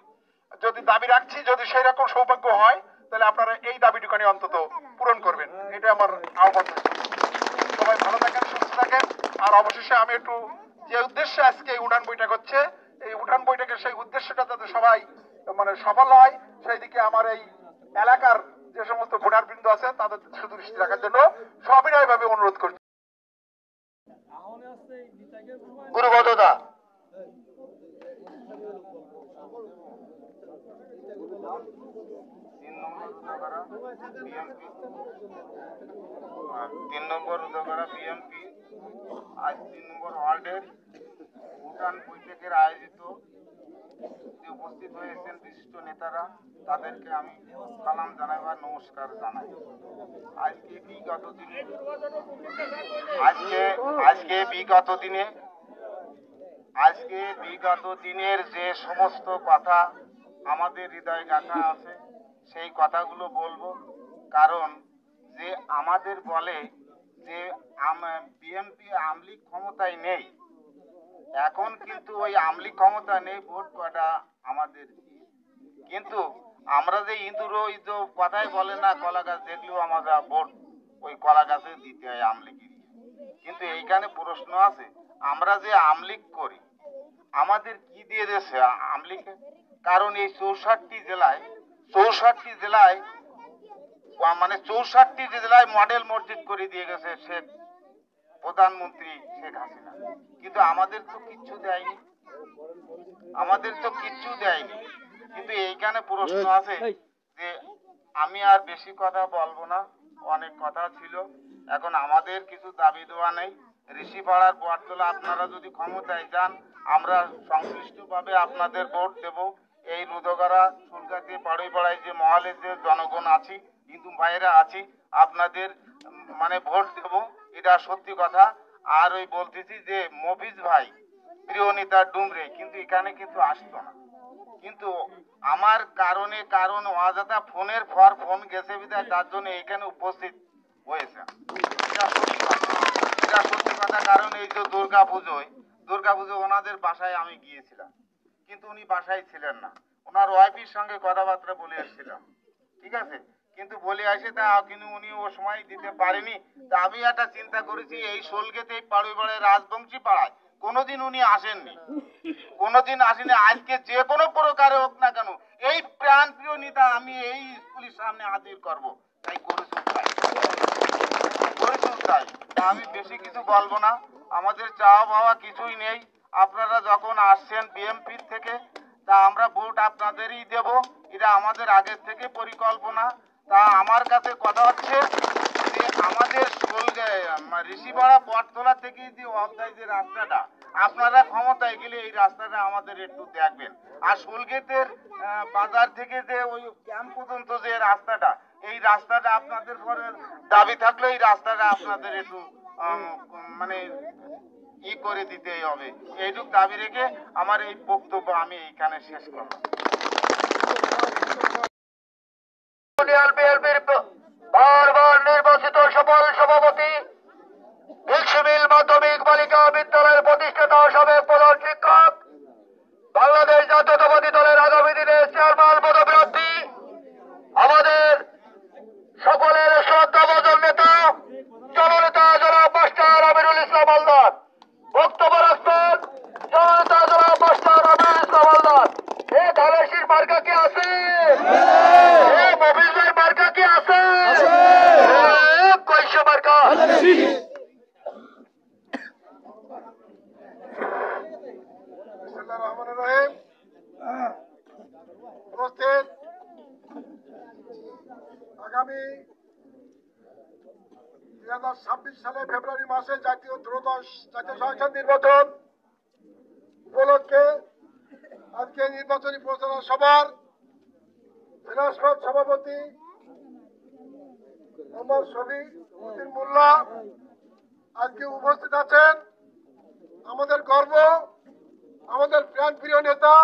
E: যদি দাবি রাখছি, যদি সেই রকম সৌভাগ্য হয় তাহলে আপনারা এই দাবিটুকানি অন্তত পূরণ করবেন, এটা আমার আহ্বান। সবাই ভালো থাকেন, সুস্থ থাকেন। আর অবশেষে আমি একটু যে উদ্দেশ্যে আজকে এই উঠান বৈঠক হচ্ছে, এই উঠান বৈঠকের সেই উদ্দেশ্যটা যাতে সবাই মানে সফল হয়, সেই দিকে আমার এই এলাকার যে সমস্ত ভোটার বৃন্দ আছে তাদের শুধু দৃষ্টি রাখার জন্য সবিনয় ভাবে অনুরোধ করছি। গুরুবদ্ধতা
F: তিন নম্বর উদয়পাড়া বিএনপি আজ 3 নম্বর ওয়ার্ডের উঠান বৈঠকের আয়োজিত যে উপস্থিত হয়েছেন বিশিষ্ট নেতারা, তাদেরকে আমি সালাম জানাই বা নমস্কার জানাই। আজকে বিগত দিনের যে সমস্ত কথা আমাদের হৃদয়ে গাঁথা আছে সেই কথাগুলো বলবো, কারণ যে আমাদের বলে যে বিএনপি আমলিগ ক্ষমতায় নেই, এখন কিন্তু ওই আমলিগ ক্ষমতা নেই, ভোট কটা আমাদের, কিন্তু আমরা যে ইঁদুর ওই যে কথাই বলে না কলা গাছ দেখলেও আমরা ভোট ওই কলা গাছে দিতে হয় আমলিগের। কিন্তু এইখানে প্রশ্ন আছে, আমরা যে আমলিগ করি আমাদের কি দিয়ে দিয়েছে আমলিগে? কারণ এই 64টি জেলায় মানে 64টি জেলায় মডেল মসজিদ করে দিয়ে গেছে শেখ প্রধানমন্ত্রী শেখ হাসিনা, কিন্তু আমাদের তো কিচ্ছু দেয়নি, কিন্তু এইখানে প্রশ্ন আছে যে আমি আর বেশি কথা বলবো না, অনেক কথা ছিল, এখন আমাদের কিছু দাবি দেওয়া নেই। ঋষিপাড়ার বটতলা আপনারা যদি ক্ষমতায় যান, আমরা সংশ্লিষ্টভাবে আপনাদের ভোট দেব। এই রুদগাড়া সুলগাতি পাড়ায় যে মহলের যে জনগণ আছি, হিন্দু ভাইয়েরা আছি, আপনাদের মানে ভোট দেব, এটা সত্যি কথা। আর ওই বলতেছি যে মফিজ ভাই প্রিয় নেতা ডুমরে কিন্তু এখানে কিন্তু আসতো না, কিন্তু আমার কারণ অযথা ফোনের পর ফোন গেছে বিধায় তার জন্য এখানে উপস্থিত হয়েছে, এটা সত্যি কথা। কারণ এই যে দুর্গা পুজো ওনাদের বাসায় আমি গিয়েছিলাম, কিন্তু উনি বাসায় ছিলেন না, ওনার ওয়াইফের সঙ্গে কথাবার্তা বলে এসেছিলাম, ঠিক আছে, কিন্তু বলে আসে তা কিন্তু উনি ও সময় দিতে পারেনি। তা আমি একটা চিন্তা করেছি, এই শোলগেতে পাড়ায় রাজবংশী পাড়ায় কোনোদিন উনি আসেননি, কোনোদিন আসিনি। আজকে যে কোনো প্রকারে হোক না কেন এই প্রাণ প্রিয় নেতা আমি এই স্কুলের সামনে হাজির করব, তাই করেছি তাই। আমি বেশি কিছু বলবো না, আমাদের চাওয়া পাওয়া কিছুই নেই। আপনারা যখন আসছেন বিএমপি থেকে, তা আমরা ভোট আপনাদেরই দেব, এটা আমাদের আগের থেকে পরিকল্পনা। তা আমার কাছে কথা হচ্ছে যে আমাদের ঋষিপাড়া বটতলা থেকে যে অবদায় যে রাস্তাটা, আপনারা ক্ষমতায় গেলে এই রাস্তাটা আমাদের একটু দেখবেন। আর শোলগেটের বাজার থেকে যে ওই ক্যাম্প পর্যন্ত যে রাস্তাটা, এই রাস্তাটা আপনাদের পরে দাবি থাকলে এই রাস্তাটা আপনাদের একটু মানে করে দিতেই হবে। এইটুকু দাবি রেখে আমার এই বক্তব্য আমি এইখানে শেষ করলাম।
A: বারবার নির্বাচিত সফল সভাপতি, মিল মাধ্যমিক বালিকা বিদ্যালয়ের প্রতিষ্ঠাতা সাবেক প্রধান শিক্ষক, বাংলাদেশ জাতীয়তাবাদী দলের আগামী দিনের চেয়ারম্যান পদপ্রার্থী, আমাদের সকলের শ্রদ্ধাভাজন নেতা জননেতা জনাব মাস্টার আমিরুল ইসলাম হালদার বক্তব্য রাখবেন। জননেতা জনাব মাস্টার আমিরুল ইসলাম হালদার। এ ধানের শীষ মার্কা কি আছে? মফিজ ভাই মার্কা কি আছে? কইশো মার্কা।
D: উপস্থিত আগামী 2026 সালে ফেব্রুয়ারি মাসে জাতীয় ত্রয়োদশ জাতীয় সংসদ নির্বাচন উপলক্ষে আজকে নির্বাচনী প্রচারণা সভার দিনাজপুর সভাপতি মোহাম্মদ শফিউদ্দিন মোল্লা আজকে উপস্থিত আছেন। আমাদের গর্ব, আমাদের প্রাণ প্রিয় নেতা,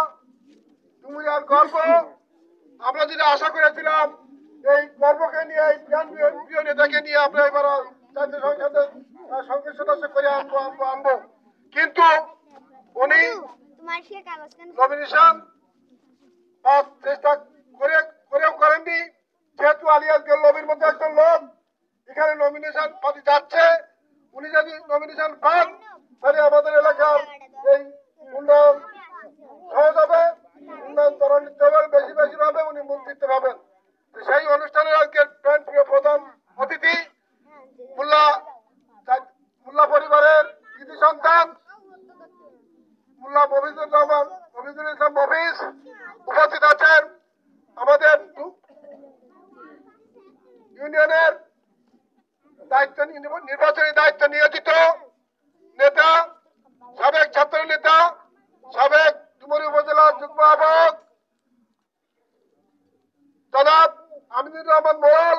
D: ডুমুরিয়ার গর্ব। আমরা যেটা আশা করেছিলাম এই গর্বকে নিয়ে, এই প্রাণ প্রিয় নেতাকে নিয়ে আমরা এবার জাতীয় সংসদের সংসদ সদস্য করে আনবো, কিন্তু উনি নমিনেশন চেষ্টা করেও করেননি। যেহেতু আলিয়াস লবির মধ্যে একজন লোক এখানে নমিনেশন পাতি যাচ্ছে, উনি যদি নমিনেশন পান তাহলে আমাদের এলাকার এই উন্নয়ন সহজ হবে, উন্নয়ন ত্বরান্বিত হবে, বেশি বেশি ভাবে উনি মন্ত্রিত্ব পাবেন। সেই অনুষ্ঠানে আজকের প্রিয় প্রধান অতিথি মোল্লা পরিবারের কৃতি সন্তান মোল্লা মফিজুর ইসলাম মফিজ উপস্থিত আছেন। আমাদের ইউনিয়নের দায়িত্ব নির্বাচনী দায়িত্ব নিয়োজিত নেতা, সাবেক ছাত্র নেতা, সাবেক ডুমুরি উপজেলার যুগ্ম আহ্বায়ক জনাব আমিনুর রহমান মোড়ল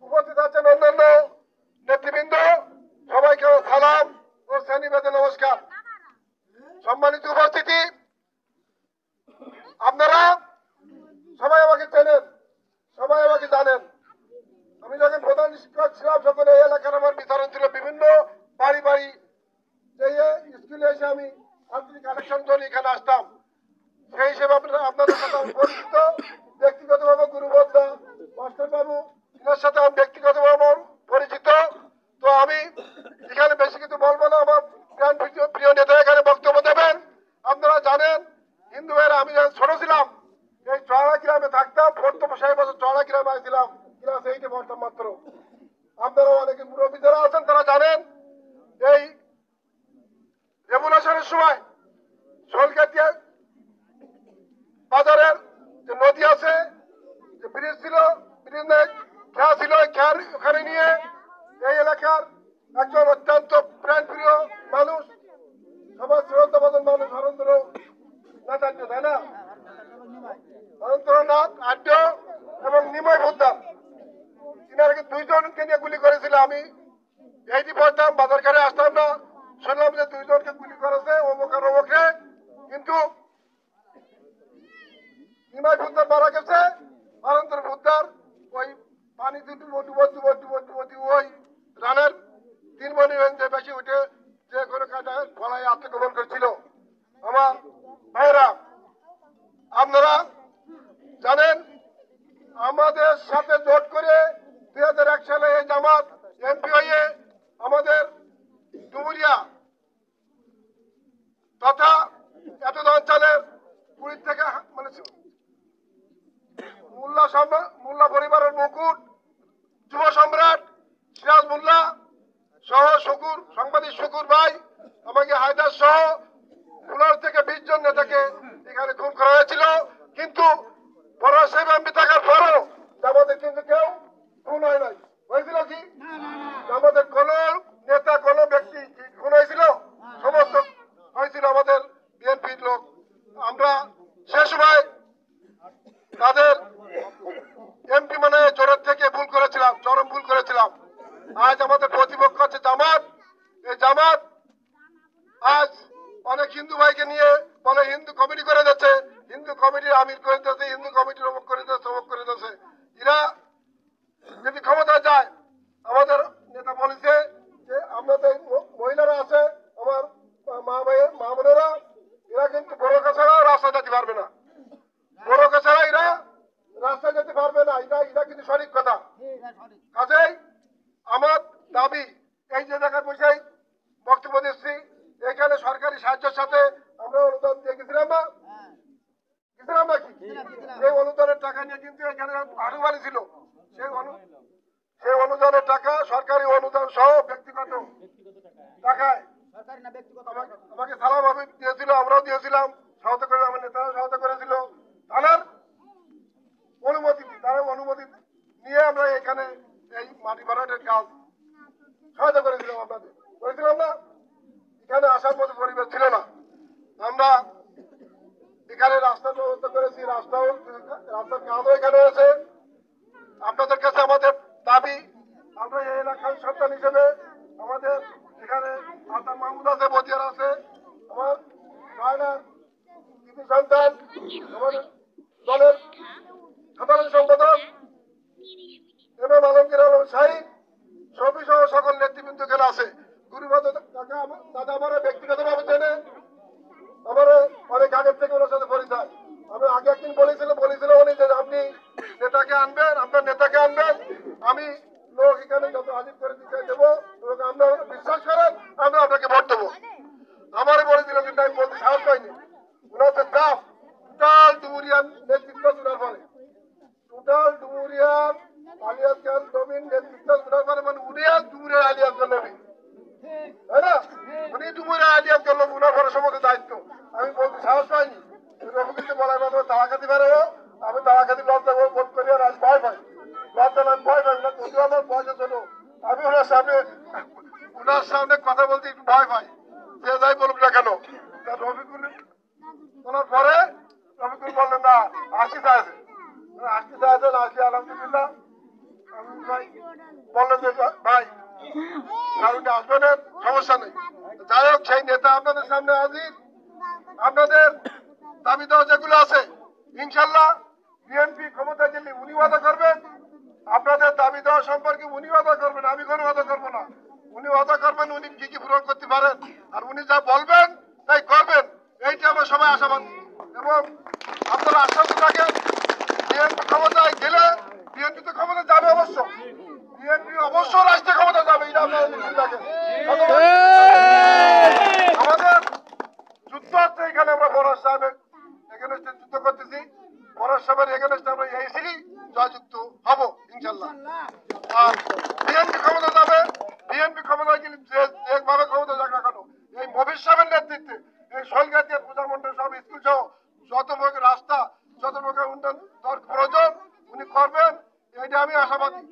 D: উপস্থিত আছেন। অন্যান্য নেতৃবৃন্দ সবাইকে সালাম ও শ্রেণীভেদে নমস্কার। সম্মানিত উপস্থিতি, আপনারা সবাই আমাকে চেনেন, সবাই আমাকে জানেন। আমি যখন প্রধান শিক্ষক ছিলাম তখন এই এলাকার আমার বিতরণ ছিল বিভিন্ন বাড়ি বাড়ি স্কুলে এসে আমি ছাত্রী কালেকশন করে এখানে আসতাম। সেই হিসেবে আপনাদের সাথে আমি পরিচিত, ব্যক্তিগতভাবে গুরুবদ্ধা মাস্টার বাবু এনার সাথে আমি ব্যক্তিগতভাবে পরিচিত। তো আমি এখানে বেশি কিছু বলবো না, আমার প্রিয় নেতা এখানে বক্তব্য দেবেন। আপনারা জানেন হিন্দু ভাইয়েরা, আমি যখন ছোট ছিলাম এই চড়া গ্রামে থাকতাম, 4 বছর চড়া গ্রামে আসছিলাম, ক্লাস 8-এ পড়তাম মাত্র। আপনারা অনেকে মুরব্বী যারা আছেন তারা জানেন এই রেভুলেশনের সময় শোলগাতিয়া বাজারের যে নদী আছে, যে ব্রিজ ছিল, ব্রিজ খেয়া ছিল, খেয়ার ওখানে নিয়ে এই এলাকার একজন অত্যন্ত প্রাণপ্রিয় মানুষ, সমাজ শ্রদ্ধাভাজন মানুষ, হরেন্দ্রনাথ আড্য, তাই না? হরেন্দ্রনাথ আড্য এবং নিময় পোদ্দার, তিনারকে 2 জনকে নিয়ে গুলি করেছিল। আমি এইটি পড়তাম, বাজার ঘাটে আসতাম না, শুনলাম যে 2 জনকে গুলি করেছে অমুক আর অমুকে, কিন্তু নিময় পোদ্দার মারা গেছে। হরেন্দ্র পোদ্দার ওই পানি ডুবতি ওই রানের 3 মণি বেশি উঠে যে কোনো কাটায় ফলায় আত্মগোপন করেছিল। আমার ভাইরা, আপনারা জানেন আমাদের সাথে জোট করে 2001 সালে এই জামাত এমপি হয়ে আমাদের ডুমুরিয়া তথা মোল্লা পরিবারের মুকুট, যুব সম্রাট সিরাজ মোল্লা সহ শুকুর, সাংবাদিক শুকুর ভাই, আমাকে হায়দার সহ 15 থেকে 20 জন নেতাকে এখানে খুন করা হয়েছিল। কিন্তু পরাশ সাহেব এমপি থাকার পরও আমাদের কিন্তু কেউ খুন হয় নাই। হয়েছিল কি? আমাদের কোন নেতা কোন ব্যক্তি খুন হয়েছিল? সমস্ত হয়েছিল আমাদের বিএনপির লোক। আমরা সে সময় তাদের এমপি মানে জোরের থেকে ভুল করেছিলাম, চরম ভুল করেছিলাম। আজ আমাদের প্রতিপক্ষ আছে জামাত। এই জামাত আজ অনেক হিন্দু ভাইকে নিয়ে বলে হিন্দু কমিটি করে দিচ্ছে, হিন্দু কমিটির আমির করে দিচ্ছে, হিন্দু কমিটির অমুক করে দিচ্ছে, অমুক করে দিচ্ছে। এরা যদি ক্ষমতা যায়, আমাদের নেতা বলেছে যে আমাদের মহিলারা আছে, আমার মা ভাইয়ের মা বোনেরা, এরা কিন্তু বড় কাছাড়া রাস্তা যেতে পারবে না, বড় কাছাড়া এরা রাস্তা যেতে পারবে না। এটা কিন্তু সঠিক কথা। কাজেই আমার দাবি, এই যে জায়গায় বসে বক্তব্য দিচ্ছি, এখানে সরকারি সাহায্যের সাথে আমরা অনুদান দিয়ে গেছিলাম না, গেছিলাম নাকি? সেই অনুদানের টাকা নিয়ে কিন্তু এখানে আড়ু বাড়ি ছিল। সেই অনুদানের টাকা সরকারি অনুদান সহ ব্যক্তিগত টাকায় আমাকে সালাম ভাবে দিয়েছিল, আমরাও দিয়েছিলাম, সহায়তা করে আমার নেতারা সহায়তা করেছিল। তার অনুমতি নিয়ে আমরা এখানে এই মাটি ভরাটের কাজ সহায়তা করেছিলাম, আপনাদের করেছিলাম না? এখানে আসার মতো পরিবেশ ছিল না। আমরা এখানে রাস্তার ব্যবস্থা করেছি, রাস্তার কাজও এখানে হয়েছে। আপনাদের কাছে আমাদের দাবি, আমরা এই এলাকার সন্তান হিসেবে আমাদের এখানে আতার মাহমুদ আছে, বদিয়ার আছে, আমার রায়নার কৃতি সন্তান, আমাদের দলের সাধারণ সম্পাদক এমএম আলমগীর আলম শাহী, সবই সহ সকল নেতৃবৃন্দ এখানে আছে। গুরুবাদ দাদা আমার ব্যক্তিগতভাবে চেনে, আমার অনেক আগের থেকে ওনার সাথে পরিচয়। আমি আগে একদিন বলেছিল উনি যে আপনি নেতাকে আনবেন, আপনার নেতাকে আনবেন, আমি লোক এখানে যত হাজির করে দিতে দেবো এবং আপনারা বিশ্বাস করেন আমরা আপনাকে ভোট দেবো। আমারও বলেছিল, কিন্তু আমি বলতে সাহস পাইনি। ওনার যে চাপ টোটাল ডুমুরিয়ার নেতৃত্ব ওনার ফলে, টোটাল ডুমুরিয়ার আলিয়াস খান নবীন নেতৃত্ব ওনার ফলে, মানে উনি আর ডুমুরিয়ার আলিয়াস খান নবীন, তাই না? উনি ডুমুরিয়ার আলিয়াস খান নবীন, ওনার ফলে সমস্ত দায়িত্ব। আমি বলতে সাহস পাইনি। রফিকুলকে বলার মতো তারা খাতে পারে, আমি তারা খাতে লজ্জা বোধ করি, আর আজ ভয় পাই, লজ্জা না ভয় পাই না। যদিও আমার বয়সে ছোট, আমি ওনার সামনে কথা বলতে একটু ভয় পাই, যে যাই বলুক না কেন। রফিকুল বলার পরে রফিকুল বললেন না আসতে চাইছেন, আসলে আলহামদুলিল্লাহ। বললেন যে ভাই কারণে আসবেন, সমস্যা নেই। যাই হোক, সেই নেতা আপনাদের সামনে হাজির। আপনাদের দাবি দেওয়া যেগুলো আছে, ইনশাল্লাহ বিএনপি ক্ষমতা গেলে উনি ওয়াদা করবেন, আপনাদের দাবি দেওয়া সম্পর্কে উনি ওয়াদা করবেন, আমি কোনো ওয়াদা করবো না। উনি ওয়াদা করবেন, উনি কি কি পূরণ করতে পারেন, আর উনি যা বলবেন তাই করবেন, এইটা আমরা সবাই আশাবাদী। এবং আপনারা আশ্বাস থাকেন, বিএনপি ক্ষমতায় গেলে, বিএনপি তো ক্ষমতা যাবে অবশ্য, বিএনপি অবশ্য রাষ্ট্রীয় ক্ষমতা যাবে, এটা আপনারা নিশ্চিত থাকেন। আমাদের যুদ্ধ হচ্ছে এখানে, আমরা পরাশ সাহেবের এগেনস্টে যুদ্ধ করতেছি, পরাশ সাহেবের এগেনস্টে আমরা এসেছি, জয়যুক্ত হব ইনশাল্লাহ। আর বিএনপি ক্ষমতা যাবে, বিএনপি ক্ষমতা গেলে যেভাবে ক্ষমতা যাক না কেন, এই মবির সাহেবের নেতৃত্বে এই শৈলগাতিয়া পূজা মন্ডল সব স্কুল সহ যত প্রকার রাস্তা, যত প্রকার উন্নয়ন প্রয়োজন উনি করবেন, এইটা আমি আশাবাদী।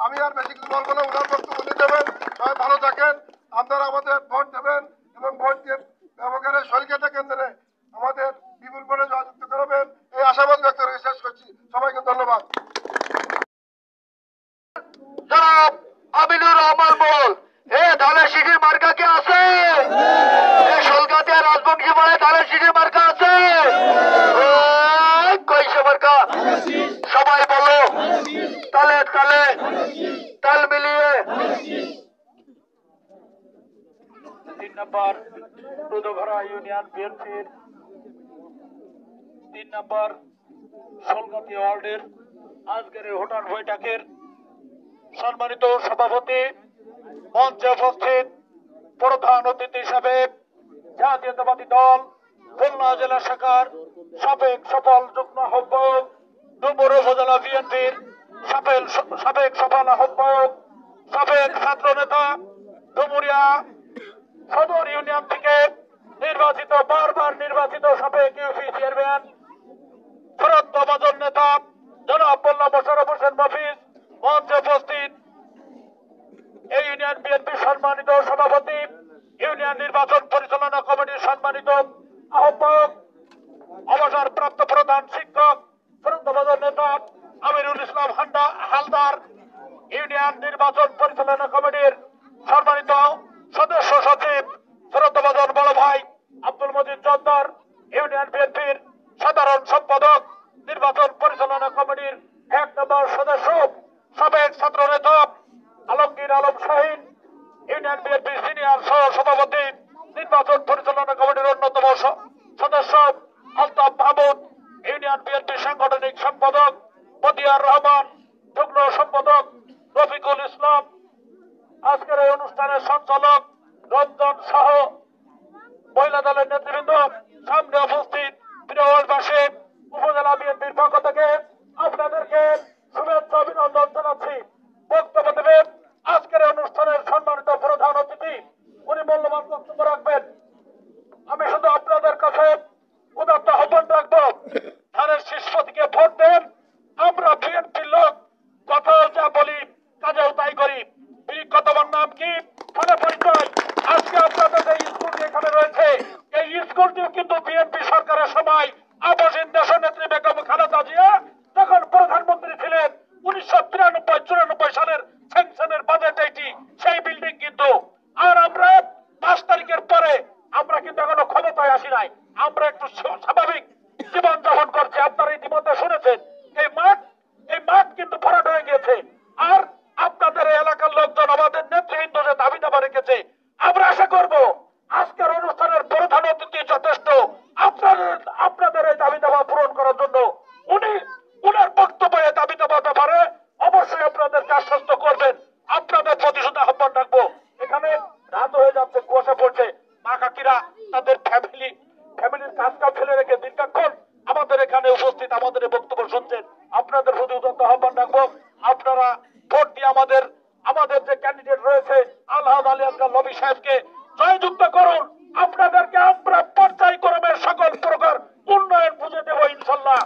D: আমি আর বেশি কিছু বলবো না, উনার বক্তব্য উনি দেবেন। সবাই ভালো থাকেন, আপনারা আমাদের ভোট দেবেন এবং ভোট দিয়ে ব্যবহারের শৈলগাতিয়া কেন্দ্রে আমাদের বিপুল করে জয়যুক্ত করবেন, এই আশাবাদ ব্যক্ত করে শেষ করছি। সবাইকে ধন্যবাদ।
A: আমিনুর রহমান বল, ধানের শিশির মার্কা কে আছে? শোলগাতিয়া রাজবংশী বলে ধানের শিশির মার্কা আছে? কইসে মার্কা? সবাই বলো, তালে তালে তাল মিলিয়ে।
C: 3 নম্বর দুধভরা ইউনিয়ন বিএনপির 3 নম্বর শোলগাতিয়া ওয়ার্ডের আজকের ভোটার বৈঠকের সম্মানিত সভাপতি, মঞ্চে উপস্থিত প্রধান অতিথি হিসাবে জাতীয়তাবাদী দল খুলনা জেলা শাখার সাবেক সফল যুগ্ম আহ্বায়ক ডুমুর উপজেলা বিএনপির সাবেক সফল আহ্বায়ক, সাবেক ছাত্র নেতা, ডুমুরিয়া সদর ইউনিয়ন থেকে নির্বাচিত, বারবার নির্বাচিত সাবেক ইউপি চেয়ারম্যান, শ্রদ্ধাভাজন নেতা জনাব মোল্লা মোশাররফ হোসেন মফিজ, মঞ্চে উপস্থিত এই ইউনিয়ন বিএনপির সম্মানিত সভাপতি, ইউনিয়ন নির্বাচন পরিচালনা কমিটির সম্মানিত আহ্বায়ক, অবসরপ্রাপ্ত প্রধান শিক্ষক, শ্রদ্ধাভাজন নেতা আমিরুল ইসলাম হালদার, ইউনিয়ন নির্বাচন পরিচালনা কমিটির সম্মানিত সদস্য সচিব, শ্রদ্ধাভাজন বড় ভাই আব্দুল মজিদ চন্দর, ইউনিয়ন বিএনপির সাধারণ সম্পাদক, নির্বাচন পরিচালনা কমিটির 1 নম্বর সদস্য, সাবেক ছাত্র নেতা আলমগীর আলম শাহীন, ইউনিয়ন বিএনপির সিনিয়র সহ সভাপতি, নির্বাচন পরিচালনা কমিটির অন্যতম সদস্য আলতাফ মাহমুদ, ইউনিয়ন বিএনপির সাংগঠনিক সম্পাদক মতিয়ার রহমান, যুগ্ম সম্পাদক রফিকুল ইসলাম, আজকের এই অনুষ্ঠানের সঞ্চালক রঞ্জন সহ মহিলা দলের নেতৃবৃন্দ, সামনে উপস্থিত প্রিয়বাসী, উপজেলা বিএনপির পক্ষ থেকে আপনাদেরকে শুভেচ্ছা অভিনন্দন জানাচ্ছি। বক্তব্য দেবেন আজকের অনুষ্ঠানের সম্মানিত প্রধান অতিথি, উনি মূল্যবান বক্তব্য রাখবেন। আমি শুধু আপনাদের কাছে উদাত্ত আহ্বান রাখবো, ধানের শীর্ষ থেকে ভোট দেন। আমরা বিএনপির লোক, কথাও যা বলি কাজেও তাই করি। তোমার নাম কি, থানা পরিচয়। আজকে আপনাদের যে স্কুলটি এখানে রয়েছে, এই স্কুলটিও কিন্তু বিএনপি সরকারের সময় আবাসিক দেশনেত্রী বেগম খালেদা জিয়া তখন প্রধানমন্ত্রী ছিলেন, 1993-94 সালের স্যাংশনের বাজেট এটি, সেই বিল্ডিং কিন্তু। আর আমরা 5 তারিখের পরে আমরা কিন্তু এখনো ক্ষমতায় আসি নাই, আমরা একটু স্বাভাবিক জীবন যাপন করছি। আপনারা ইতিমধ্যে শুনেছেন এই মাঠ কিন্তু ভরাট হয়ে গিয়েছে। আর আপনাদের এলাকার লোকজন, আমাদের নেতৃবৃন্দ যে দাবি দাবা রেখেছে, আমরা আশা করব আজকের অনুষ্ঠানের প্রধান অতিথি যথেষ্ট আপনাদের এই দাবি দাবা পূরণ করার জন্য। উনার বক্তব্য এই দাবি দাবার ব্যাপারে অবশ্যই আপনাদেরকে আশ্বস্ত করবেন। আপনাদের প্রতি শুধু আহ্বান রাখবো, এখানে রাত হয়ে যাচ্ছে, কুয়াশা পড়ছে, মা কাকিরা তাদের ফ্যামিলির কাজটা ফেলে রেখে দীর্ঘক্ষণ আমাদের এখানে উপস্থিত, আমাদের এই বক্তব্য শুনছেন। আপনাদের প্রতি উদাত্ত আহ্বান রাখবো, আপনারা ভোট দিয়ে আমাদের যে ক্যান্ডিডেট রয়েছে আলহাজ আলী আসগর নবী সাহেবকে জয়যুক্ত করুন। আপনাদেরকে আমরা পর্যায়ক্রমে সকল প্রকার উন্নয়ন বুঝে দেবো ইনশাল্লাহ।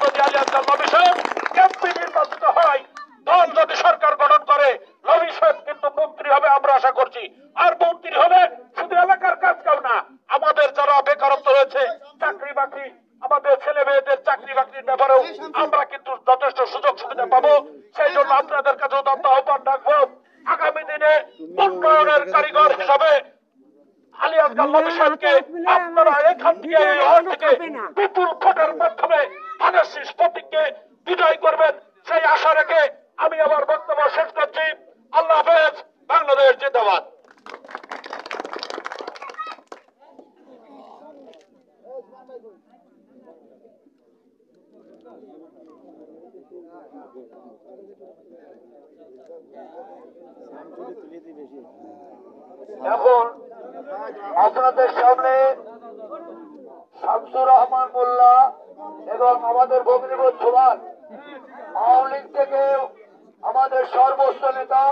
C: যদি আলী আসগর নবী সাহেব এমপি নির্বাচিত হয়, দল যদি সরকার গঠন করে, নবী সাহেব কিন্তু মন্ত্রী হবে আমরা আশা করছি। আর মন্ত্রী হলে শুধু এলাকার কাজ কেউ না, আমাদের যারা বেকারত্ব রয়েছে, চাকরি বাকরি, আমাদের ছেলে মেয়েদের চাকরি বাকরির ব্যাপারেও আমরা কিন্তু যথেষ্ট সুযোগ সুবিধা পাবো। সেই জন্য আপনাদের কাছে উদাত্ত আহ্বান রাখবো, আগামী দিনে উন্নয়নের কারিগর হিসাবে আলী আসগর নবী সাহেবকে আপনারা এখান থেকে বিপুল ভোটের মাধ্যমে ধানের শীষ প্রতীককে বিজয় করবেন, সেই আশা রেখে আমি আমার বক্তব্য শেষ করছি। আল্লাহ হাফেজ, বাংলাদেশ জিন্দাবাদ। এখন আপনাদের সামনে শামসুর রহমান মোল্লা এবং আমাদের ভগ্নিপতি সুভাষ, আওয়ামী লীগ থেকে আমাদের সর্বোচ্চ নেতা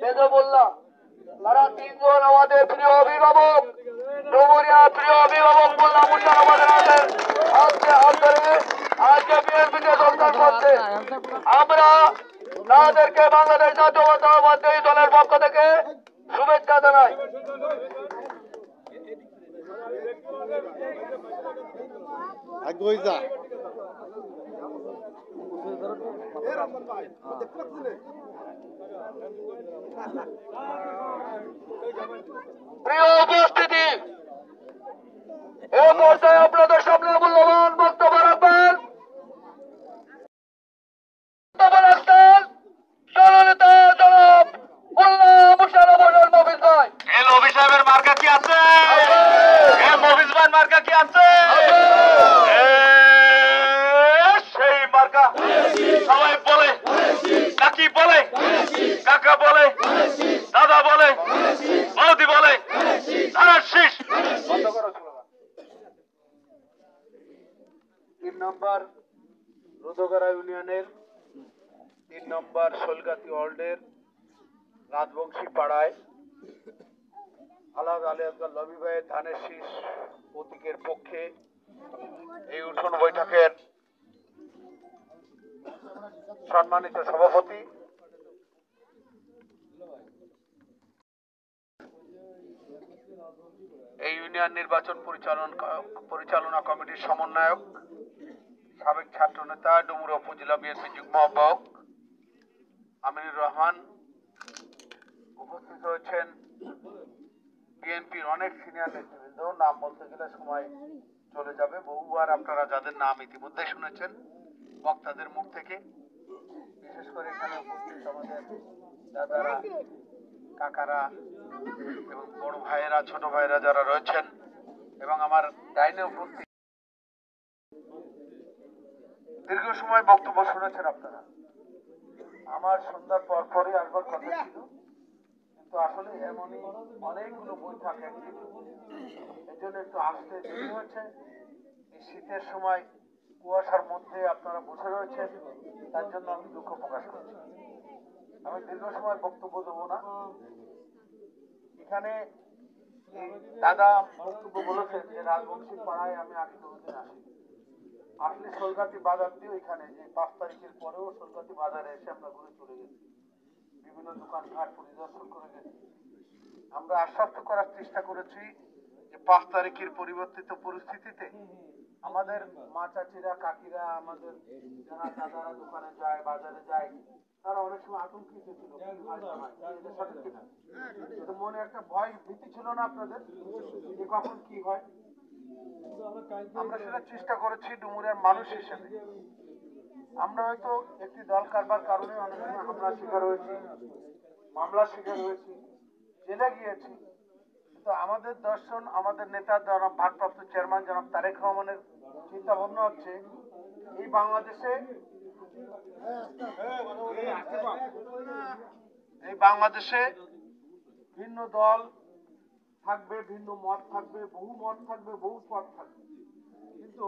C: মেজো মোল্লা, তারা 3 জন আমাদের প্রিয় অভিভাবক, ডুমুরিয়া প্রিয় অভিভাবক মোল্লা মুন্না আমাদের হাত ধরে আজকে বিএনপিতে যোগদান করছে। আমরা তাদেরকে বাংলাদেশ জাতীয়তাবাদী দলের পক্ষ থেকে শুভেচ্ছা জানাই। প্রিয় উপস্থিতি, এ পর্যায়ে আপনাদের সামনে মূল্যবান বক্তব্য রাখবেন জননেতা জনাব মোল্লা মোশাররফ হোসেন মফিজ ভাই।
A: এই নবী সাহেবের মার্কা কি আছে? এই মফিজ ভাইয়ের মার্কা কি আছে? সেই মার্কা সবাই বলে, কাকি বলে, কাকা বলে, দাদা বলে, বৌদি বলে, ধানের শীষ।
C: 3 নম্বর
G: মধ্যগড়া ইউনিয়নের 3 নম্বর শোলগাতি ওয়ার্ডের রাজবংশী পাড়ায় আলহাজ আলী আসগর লবি ভাইয়ের ধানের শীষ প্রতীকের পক্ষে এই উঠোন বৈঠকের সম্মানিত সভাপতি এই ইউনিয়ন নির্বাচন পরিচালনা কমিটির সমন্বয়ক সাবেক ছাত্র নেতা ডুমুরিয়া উপজেলা বিএনপি যুগ্ম আহ্বায়ক আমিনুর রহমান, উপস্থিত হয়েছেন বিএনপির অনেক সিনিয়র নেতৃবৃন্দ। নাম বলতে গেলে সময় চলে যাবে, বহুবার আপনারা যাদের নাম ইতিমধ্যে শুনেছেন বক্তাদের মুখ থেকে। বিশেষ করে এখানে উপস্থিত আমাদের দাদারা, কাকারা এবং বড় ভাইয়েরা, ছোট ভাইয়েরা যারা রয়েছেন এবং আমার ডাইনে উপস্থিত দীর্ঘ সময় বক্তব্য শুনেছেন আপনারা। আমার সন্ধ্যার পর পরই আসবার কথা ছিল, কিন্তু আসলে এমনই অনেকগুলো বই থাকে, এর জন্য একটু আসতে দেরি হয়েছে। এই শীতের সময় কুয়াশার মধ্যে আপনারা বসে রয়েছেন, তার জন্য আমি দুঃখ প্রকাশ করছি। আমি দীর্ঘ সময় বক্তব্য দেবো না। এখানে দাদা বক্তব্য বলেছেন যে রাজবংশী পাড়ায় আমি আগে কোনোদিন আসি। আসলে শোলগাতি বাজার দিয়ে এখানে যে 5 তারিখের পরেও শোলগাতি বাজারে এসে আমরা ঘুরে চলে গেছি, বিভিন্ন দোকানঘাট পরিদর্শন করে গেছি। আমরা আশ্বস্ত করার চেষ্টা করেছি যে 5 তারিখের পরিবর্তিত পরিস্থিতিতে আমাদের মা চাচিরা, কাকিরা, আমাদের যারা দাদারা দোকানে যায়, বাজারে যায়, তারা অনেক সময় আতঙ্কিত ছিল, মনে একটা ভয় ভীতি ছিল না আপনাদের যে কখন কি হয়। আমরা সেটা চেষ্টা করেছি ডুমুরিয়ার মানুষ হিসেবে। আমরা হয়তো একটি দল কারবার কারণে অনেক সময় হামলার শিকার হয়েছি, মামলার শিকার হয়েছি, জেলে গিয়েছি, কিন্তু আমাদের দর্শন, আমাদের নেতা জনাব ভারপ্রাপ্ত চেয়ারম্যান জনাব তারেক রহমানের চিন্তা ভাবনা হচ্ছে এই বাংলাদেশে ভিন্ন দল থাকবে, ভিন্ন মত থাকবে, বহু মত থাকবে, বহু পথ থাকবে, কিন্তু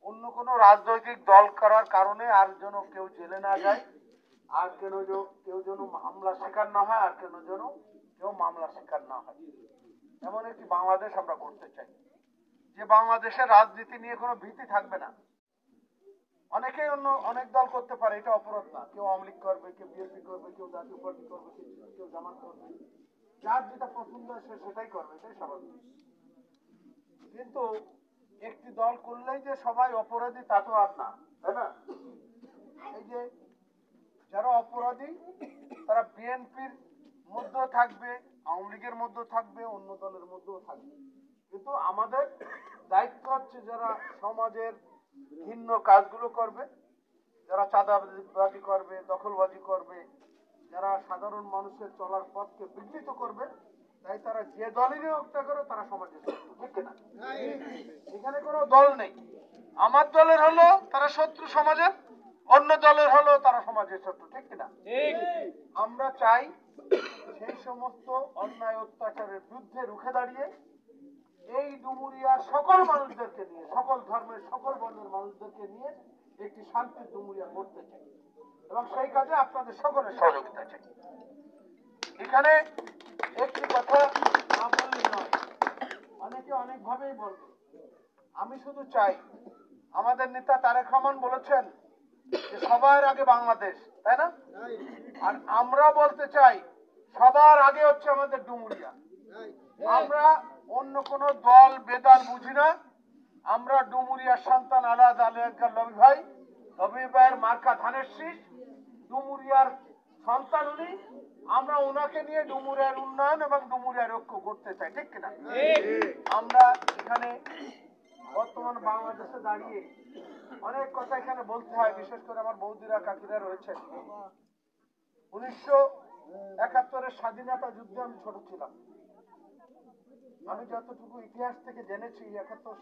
G: অন্য কোনো রাজনৈতিক দল করার কারণে আর যেন কেউ জেলে না যায়, আর কেউ যেন হামলার শিকার না হয়, আর কেউ মামলার শিকার না হয়, এমন একটি বাংলাদেশ আমরা করতে চাই যে বাংলাদেশের রাজনীতি নিয়ে কোনো ভীতি থাকবে না। অনেকেই অনেক দল করতে পারে, এটা অপরাধ না। কেউ আওয়ামী লীগ করবে, কেউ বিএনপি করবে, কেউ জাতীয় পার্টি করবে, কেউ জামাত করবে, যার যেটা পছন্দ সে সেটাই করবে, এটাই স্বাভাবিক। কিন্তু একটি দল করলেই যে সবাই অপরাধী তা তো আর না, তাই না? এই যে যারা অপরাধী তারা বিএনপির মধ্যেও থাকবে, আওয়ামী লীগের মধ্যেও থাকবে, অন্য দলের মধ্যেও থাকবে, কিন্তু আমাদের দায়িত্ব হচ্ছে যারা সমাজের ভিন্ন কাজগুলো করবে, যারা চাঁদাবাজি করবে, দখলবাজি করবে, যারা সাধারণ মানুষের চলার পথকে বিঘ্নিত করবে, তাই তারা যে দলেরই হত্যা করে তারা সমাজের শত্রু, ঠিক না? এখানে কোনো দল নেই। আমার দলের হলো তারা শত্রু সমাজের, অন্য দলের হলো তারা সমাজের শত্রু, ঠিক কিনা? আমরা চাই সেই সমস্ত অন্যায় অত্যাচারের বিরুদ্ধে রুখে দাঁড়িয়ে এই ডুমুরিয়ার সকল মানুষদেরকে নিয়ে, সকল ধর্মের, সকল বর্ণের মানুষদেরকে নিয়ে একটি শান্তির ডুমুরিয়া করতে চাই, এবং সেই কাজে আপনাদের সকলের সহযোগিতা চাই। এখানে একটি কথা না বললে নয়, অনেকে অনেকভাবেই বলবে। আমি শুধু চাই, আমাদের নেতা তারেক রহমান বলেছেন যে সবার আগে বাংলাদেশ, তাই না? আর আমরা বলতে চাই সবার আগে হচ্ছে আমাদের ডুমুরিয়া। আমরা অন্য কোন দল বেদল বুঝি না। আমরা ডুমুরিয়ার সন্তান আলহাজ আলী আসগর লবি ভাইয়ের মার্কা ধানের শীষ, ডুমুরিয়ার সন্তান উনি। আমরা ওনাকে নিয়ে ডুমুরিয়ার উন্নয়ন এবং ডুমুরিয়ার ঐক্য করতে চাই, ঠিক কিনা? আমরা এখানে বর্তমান বাংলাদেশে দাঁড়িয়ে অনেক কথা এখানে বলতে হয়, বিশেষ করে আমার বৌদিরা, কাকিরা রয়েছেন। 1971-এর স্বাধীনতা যুদ্ধে আমি ছোট ছিলাম। আমি যতটুকু ইতিহাস থেকে জেনেছি, 71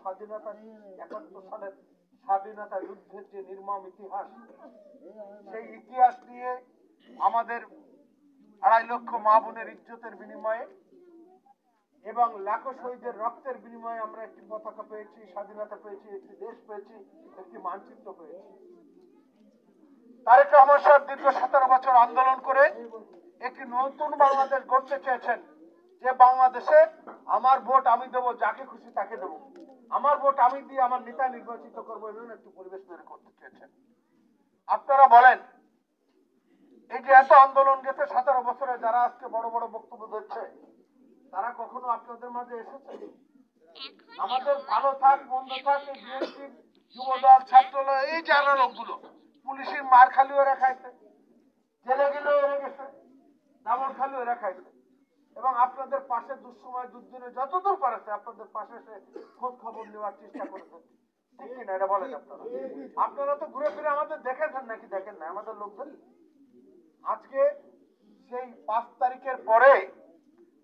G: সালের স্বাধীনতা যুদ্ধের যে নির্মম ইতিহাস, সেই ইতিহাস নিয়ে আমাদের 2.5 লক্ষ মা বোনের ইজ্জতের বিনিময়ে এবং লাখো শহীদের রক্তের বিনিময়ে আমরা একটি পতাকা পেয়েছি, স্বাধীনতা পেয়েছি, একটি দেশ পেয়েছি, একটি মানচিত্র পেয়েছি। তারেক রহমান সাহেব দীর্ঘ 17 বছর আন্দোলন করে একটি নতুন বাংলাদেশ গড়তে চেয়েছেন, যে বাংলাদেশে আমার ভোট আমি দেবো, যাকে খুশি তাকে দেবো, আমার ভোট আমি দিয়ে আমার নেতা নির্বাচিত করবো, এমন একটি পরিবেশ তৈরি করতে চেয়েছেন। আপনারা বলেন, এই যে এত আন্দোলন গেছে 17 বছরে, যারা আজকে বড় বড় বক্তব্য দিচ্ছে, তারা কখনো আপনাদের মাঝে এসেছে? আমাদের ভালো থাক মন্দ থাক, এই বিএনপি, যুবদল, ছাত্রদল, এই যারা লোকগুলো পুলিশের মার খালি ওরা খাইছে, জেলে গেলে ওরা গেছে, দামন খালি ওরা খাইছে, এবং আপনাদের পাশে দুঃসময় দুর্দিনে যতদূর পারেছে আপনাদের পাশে এসে খোঁজ খবর নেওয়ার চেষ্টা করেছে। ঠিক কিনা এটা বলেন আপনারা? আপনারা তো ঘুরে ফিরে আমাদের দেখেছেন নাকি? দেখেন না আমাদের লোকজন। আজকে সেই 5 তারিখের পরে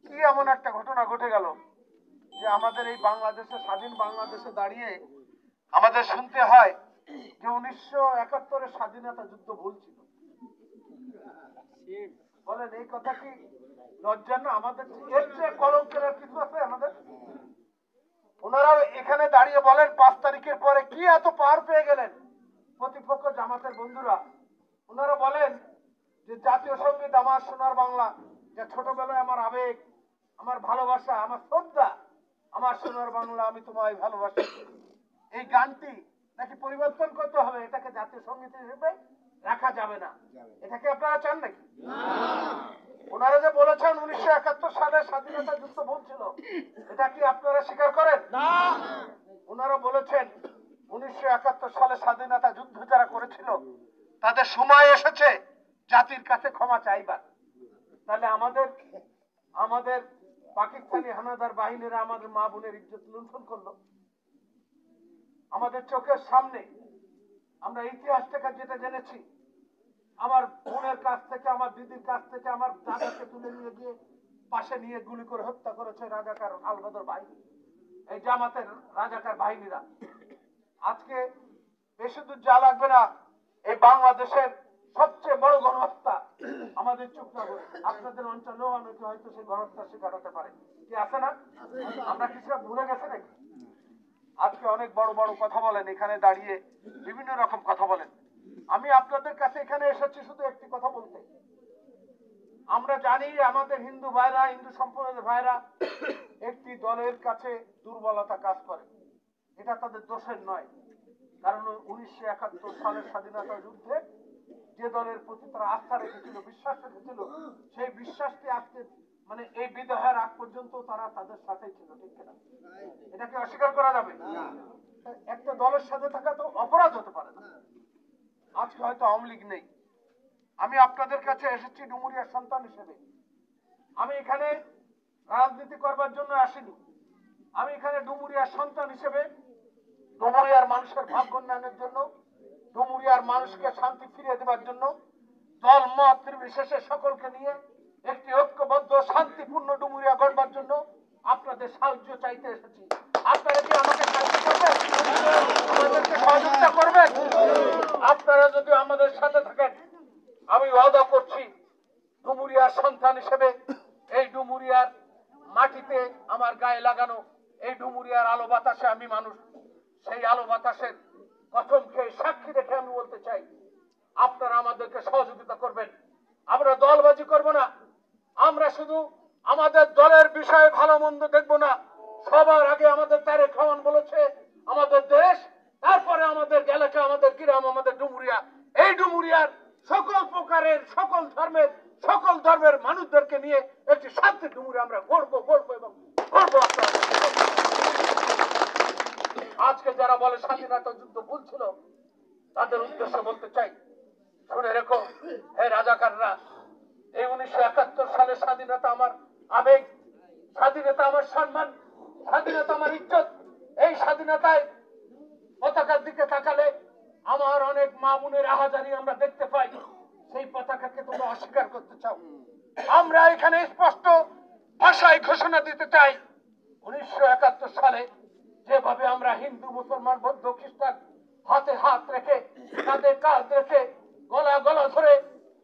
G: কি এমন একটা ঘটনা ঘটে গেল যে আমাদের এই বাংলাদেশে, স্বাধীন বাংলাদেশে দাঁড়িয়ে আমাদের শুনতে হয় যে 1971-এর স্বাধীনতা যুদ্ধ ভুল ছিল। বলেন, এই কথা কি লজ্জা না আমাদের? এর চেয়ে কলঙ্কের আর কিছু আছে আমাদের? ওনারা এখানে দাঁড়িয়ে বলেন 5 তারিখের পরে কি এত পার পেয়ে গেলেন প্রতিপক্ষ জামাতের বন্ধুরা। ওনারা বলেন যে জাতীয় সঙ্গীত আমার সোনার বাংলা, যে ছোটবেলায় আমার আবেগ, আমার ভালোবাসা, আমার শ্রদ্ধা, আমার সোনার বাংলা আমি তোমায় ভালোবাসি, এই গানটি নাকি পরিবর্তন করতে হবে, এটাকে জাতীয় সঙ্গীত হিসেবে রাখা যাবে না। এটাকে আপনারা চান নাকি? ওনারা যে বলেছেন 1971 সালে স্বাধীনতা যুদ্ধ ভুল ছিল, এটা কি আপনারা স্বীকার করেন? না। ওনারা বলেছেন 1971 সালে স্বাধীনতা যুদ্ধ যারা করেছিল তাদের সময় এসেছে জাতির কাছে ক্ষমা চাইবার। তাহলে আমাদের পাকিস্তানি হানাদার বাহিনীরা আমাদের মা বোনের ইজ্জত লুণ্ঠন করলো আমাদের চোখের সামনে। আমরা ইতিহাস থেকে যেটা জেনেছি, আমার বোনের কাছ থেকে, আমার দিদির কাছ থেকে আমার দাদাকে তুলে নিয়ে গিয়ে পাশে নিয়ে গুলি করে হত্যা করেছে রাজাকার আলবদর বাহিনী, এই জামাতের রাজাকার বাহিনীরা। আজকে বেশি দূর যা লাগবে না, এই বাংলাদেশের সবচেয়ে বড় গণহত্যা আমাদের চুপনগর, আপনাদের অঞ্চলেও অনেকে হয়তো সেই গণহত্যার শিকার হতে পারে। কি আছে না? আমরা কিছু ভুলে গেছে নাকি? আজকে অনেক বড় বড় কথা বলেন, এখানে দাঁড়িয়ে বিভিন্ন রকম কথা বলেন। আমি আপনাদের কাছে এখানে এসেছি শুধু একটি কথা বলতে। আমরা জানি আমাদের হিন্দু ভাইরা, হিন্দু সম্প্রদায়ের ভাইরা একটি দলের কাছে দুর্বলতা কাজ করে, এটা তাদের দোষের নয়। কারণ 1971 সালের স্বাধীনতা যুদ্ধে যে দলের প্রতি তারা আস্থা রেখেছিল, বিশ্বাস রেখেছিল, সেই বিশ্বাসটি আজকে মানে এই বিদায়ের আগ পর্যন্ত তারা তাদের সাথে ছিল। ঠিক কিনা? এটাকে অস্বীকার করা যাবে? একটা দলের সাথে থাকা তো অপরাধ হতে পারে না। আজকে হয়তো আওয়ামী লীগ নেই, আমি আপনাদের কাছে এসেছি ডুমুরিয়ার সন্তান হিসেবে। আমি এখানে রাজনীতি করবার জন্য আসিনি, আমি এখানে ডুমুরিয়ার সন্তান হিসেবে ডুমুরিয়ার মানুষের ভাগ্য উন্নয়নের জন্য, ডুমুরিয়ার মানুষকে শান্তি ফিরিয়ে দেওয়ার জন্য, দল মত নির্বিশেষে সকলকে নিয়ে একটি ঐক্যবদ্ধ শান্তিপূর্ণ ডুমুরিয়া গড়বার জন্য আপনাদের সাহায্য চাইতে এসেছি। আপনারা কি আমাকে সাহায্য করবেন? আমাদেরকে সহযোগিতা করবেন? আপনারা যদি আমাদের সাথে থাকেন, আমি ওয়াদা করছি ডুমুরিয়ার সন্তান হিসেবে এই ডুমুরিয়ার মাটিতে আমার গায়ে লাগানো এই ডুমুরিয়ার আলো বাতাসে আমি মানুষ, সেই আলো বাতাসের কসম খেয়ে সাক্ষী রেখে আমি বলতে চাই, আপনারা আমাদেরকে সহযোগিতা করবেন। আমরা দলবাজি করব না, আমরা শুধু আমাদের দলের বিষয়ে ভালো মন্দ দেখব না, সবার আগে আমাদের তারেক রহমান বলেছে আমাদের দেশ, তারপরে আমাদের এলাকা, আমাদের গ্রাম, আমাদের ডুমুরিয়া। এই ডুমুরিয়ার সকল প্রকারের, সকল ধর্মের মানুষদেরকে নিয়ে একটি শান্তি ডুমুরিয়া আমরা গড়বো এবং গড়বো। আপনারা আজকে যারা বলে স্বাধীনতা যুদ্ধ ভুল ছিল, তাদের উদ্দেশ্যে বলতে চাই, শুনে রেখো হে রাজাকাররা, এই 1971 সালের স্বাধীনতা আমার আবেগ, স্বাধীনতা আমার সম্মান, স্বাধীনতা আমার ইজ্জত। এই স্বাধীনতায় পতাকার দিকে তাকালে আমার অনেক মা বোনের আহাজারি আমরা দেখতে পাই। সেই পতাকাকে তোমরা অস্বীকার করতে চাও। আমরা এখানে স্পষ্ট ভাষায় ঘোষণা দিতে চাই, 1971 সালে যেভাবে আমরা হিন্দু, মুসলমান, বৌদ্ধ, খ্রিস্টান হাতে হাত রেখে, কাঁধে কাঁধ রেখে, গলা ধরে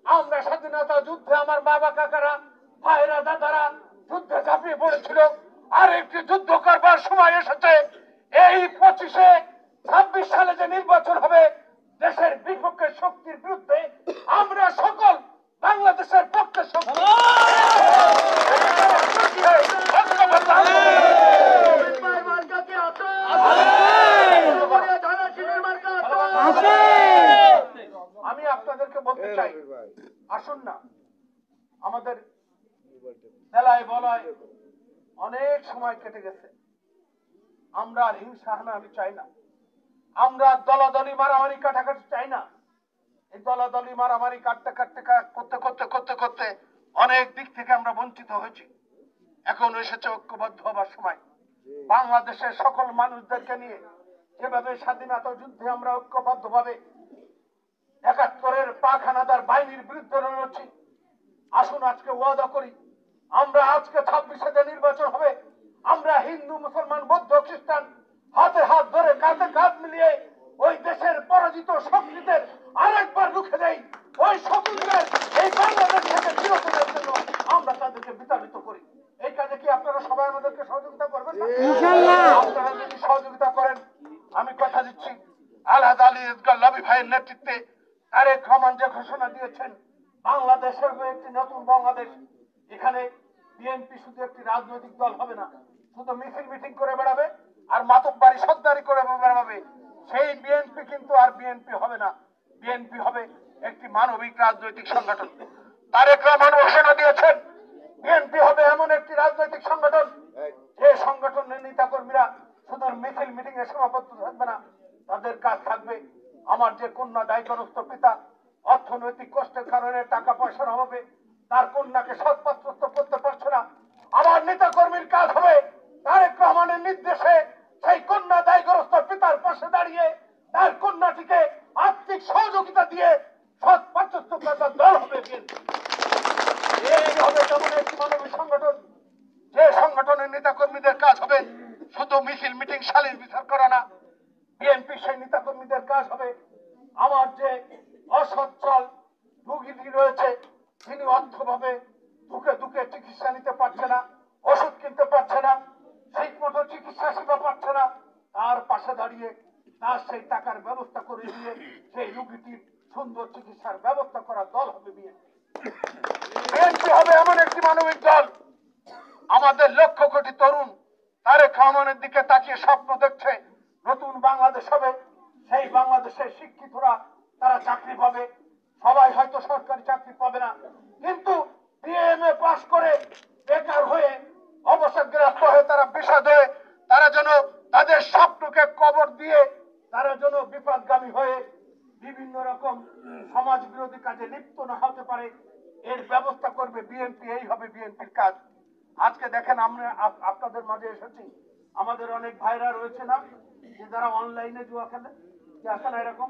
G: আমরা স্বাধীনতা যুদ্ধে আমার বাবা কাকারা, ভাইরা, দাদারা যুদ্ধে ঝাঁপিয়ে পড়েছিল, আর একটি যুদ্ধ করবার সময় এসেছে। এই 25-26 সালে যে নির্বাচন হবে, দেশের বিপক্ষে শক্তির বিরুদ্ধে আমি আপনাদেরকে বলতে চাই, আসুন না, আমাদের জেলায় বলায় অনেক সময় কেটে গেছে, আমরা আর হিংসা হানাহানি চাই না, আমরা দলাদলি মারামারি কাটাকাটি চাই না। এই দলাদলি মারামারি করতে করতে অনেক দিক থেকে আমরা বঞ্চিত হয়েছি। এখন এসেছে ঐক্যবদ্ধ হবার সময়। বাংলাদেশের সকল মানুষদেরকে নিয়ে যেভাবে স্বাধীনতা যুদ্ধে আমরা ঐক্যবদ্ধভাবে ৭১-এর পাক হানাদার বাহিনীর বিরুদ্ধে লড়ছি, আসুন আজকে ওয়াদা করি, আমরা আজকে ২৬-এ যে নির্বাচন হবে, আমরা হিন্দু মুসলমান বৌদ্ধ খ্রিস্টান হাতে হাত ধরে কাঁধে কাঁধ মিলিয়ে ওই দেশের পরাজিত শক্তিদের আরেকবার রুখে দেই। ওই শক্তিদের এই বাংলাদেশ থেকে চিরতরের জন্য আমরা তাদেরকে বিতাড়িত করি। এই কাজে কি আপনারা সবাই আমাদেরকে সহযোগিতা করবেন না? আপনারা যদি সহযোগিতা করেন, আমি কথা দিচ্ছি, আলহাজ আলী আসগর লবি ভাইয়ের নেতৃত্বে তারেক রহমান যে ঘোষণা দিয়েছেন, বাংলাদেশের একটি নতুন বাংলাদেশ, এখানে বিএনপি শুধু একটি রাজনৈতিক দল হবে না, শুধু মিছিল মিটিং করে বেড়াবে আর মাতব্বারি সর্দারি করে বেড়াবে, সেই বিএনপি কিন্তু আর বিএনপি হবে না। বিএনপি হবে একটি মানবিক রাজনৈতিক সংগঠন। তারেক রহমান ঘোষণা দিয়েছেন, বিএনপি হবে এমন একটি রাজনৈতিক সংগঠন যে সংগঠনের নেতা কর্মীরা শুধু মিছিল মিটিং এ সীমাবদ্ধ থাকবে না, তাদের কাজ থাকবে, আমার যে কন্যা দায়গ্রস্ত পিতা অর্থনৈতিক কষ্টের কারণে টাকা পয়সার অভাবে তার কন্যাকে সৎপাত্রস্থ করতে পারছে না, আমার নেতা কর্মীর কাজ হবে তারেক রহমানের নির্দেশে সেই কন্যা দায়গ্রস্ত পিতার পাশে দাঁড়িয়ে তার কন্যাটিকে আর্থিক সহযোগিতা দিয়ে সৎপাত্রস্থ করার দল হবে বিএনপি। এই হবে তেমন একটি মানবিক সংগঠন, যে সংগঠনের নেতা কর্মীদের কাজ হবে শুধু মিছিল মিটিং সালিশ বিচার করা না। বিএনপি সেই নেতা কর্মীদের কাজ হবে, আমার যে অসচ্ছল রোগীটি রয়েছে, তিনি অর্থভাবে দুঃখে দুঃখে চিকিৎসা নিতে পারছে না, ওষুধ কিনতে পারছে না, ঠিক মতো চিকিৎসা সেবা পাচ্ছে না, তার পাশে দাঁড়িয়ে তার সেই টাকার ব্যবস্থা করে দিয়ে সেই রোগীটির সুন্দর চিকিৎসার ব্যবস্থা করার দল হবে বিএনপি। বিএনপি হবে এমন একটি মানবিক দল, আমাদের লক্ষ কোটি তরুণ তারেক রহমানের দিকে তাকিয়ে স্বপ্ন দেখছে নতুন বাংলাদেশ হবে, সেই বাংলাদেশের শিক্ষিতরা তারা চাকরি পাবে, সবাই হয়তো সরকারি চাকরি পাবে না, কিন্তু বিএমএ পাস করে বেকার হয়ে অবসাদগ্রস্ত হয়ে তারা বিষাদ হয়ে তারা যেন তাদের স্বপ্নকে কবর দিয়ে তারা যেন বিপদগামী হয়ে বিভিন্ন রকম সমাজ বিরোধী কাজে লিপ্ত না হতে পারে, এর ব্যবস্থা করবে বিএনপি। এই হবে বিএনপির কাজ। আজকে দেখেন আমরা আপনাদের মাঝে এসেছি, আমাদের অনেক ভাইরা রয়েছে না যে যারা অনলাইনে জুয়া খেলে, কি আছে না এরকম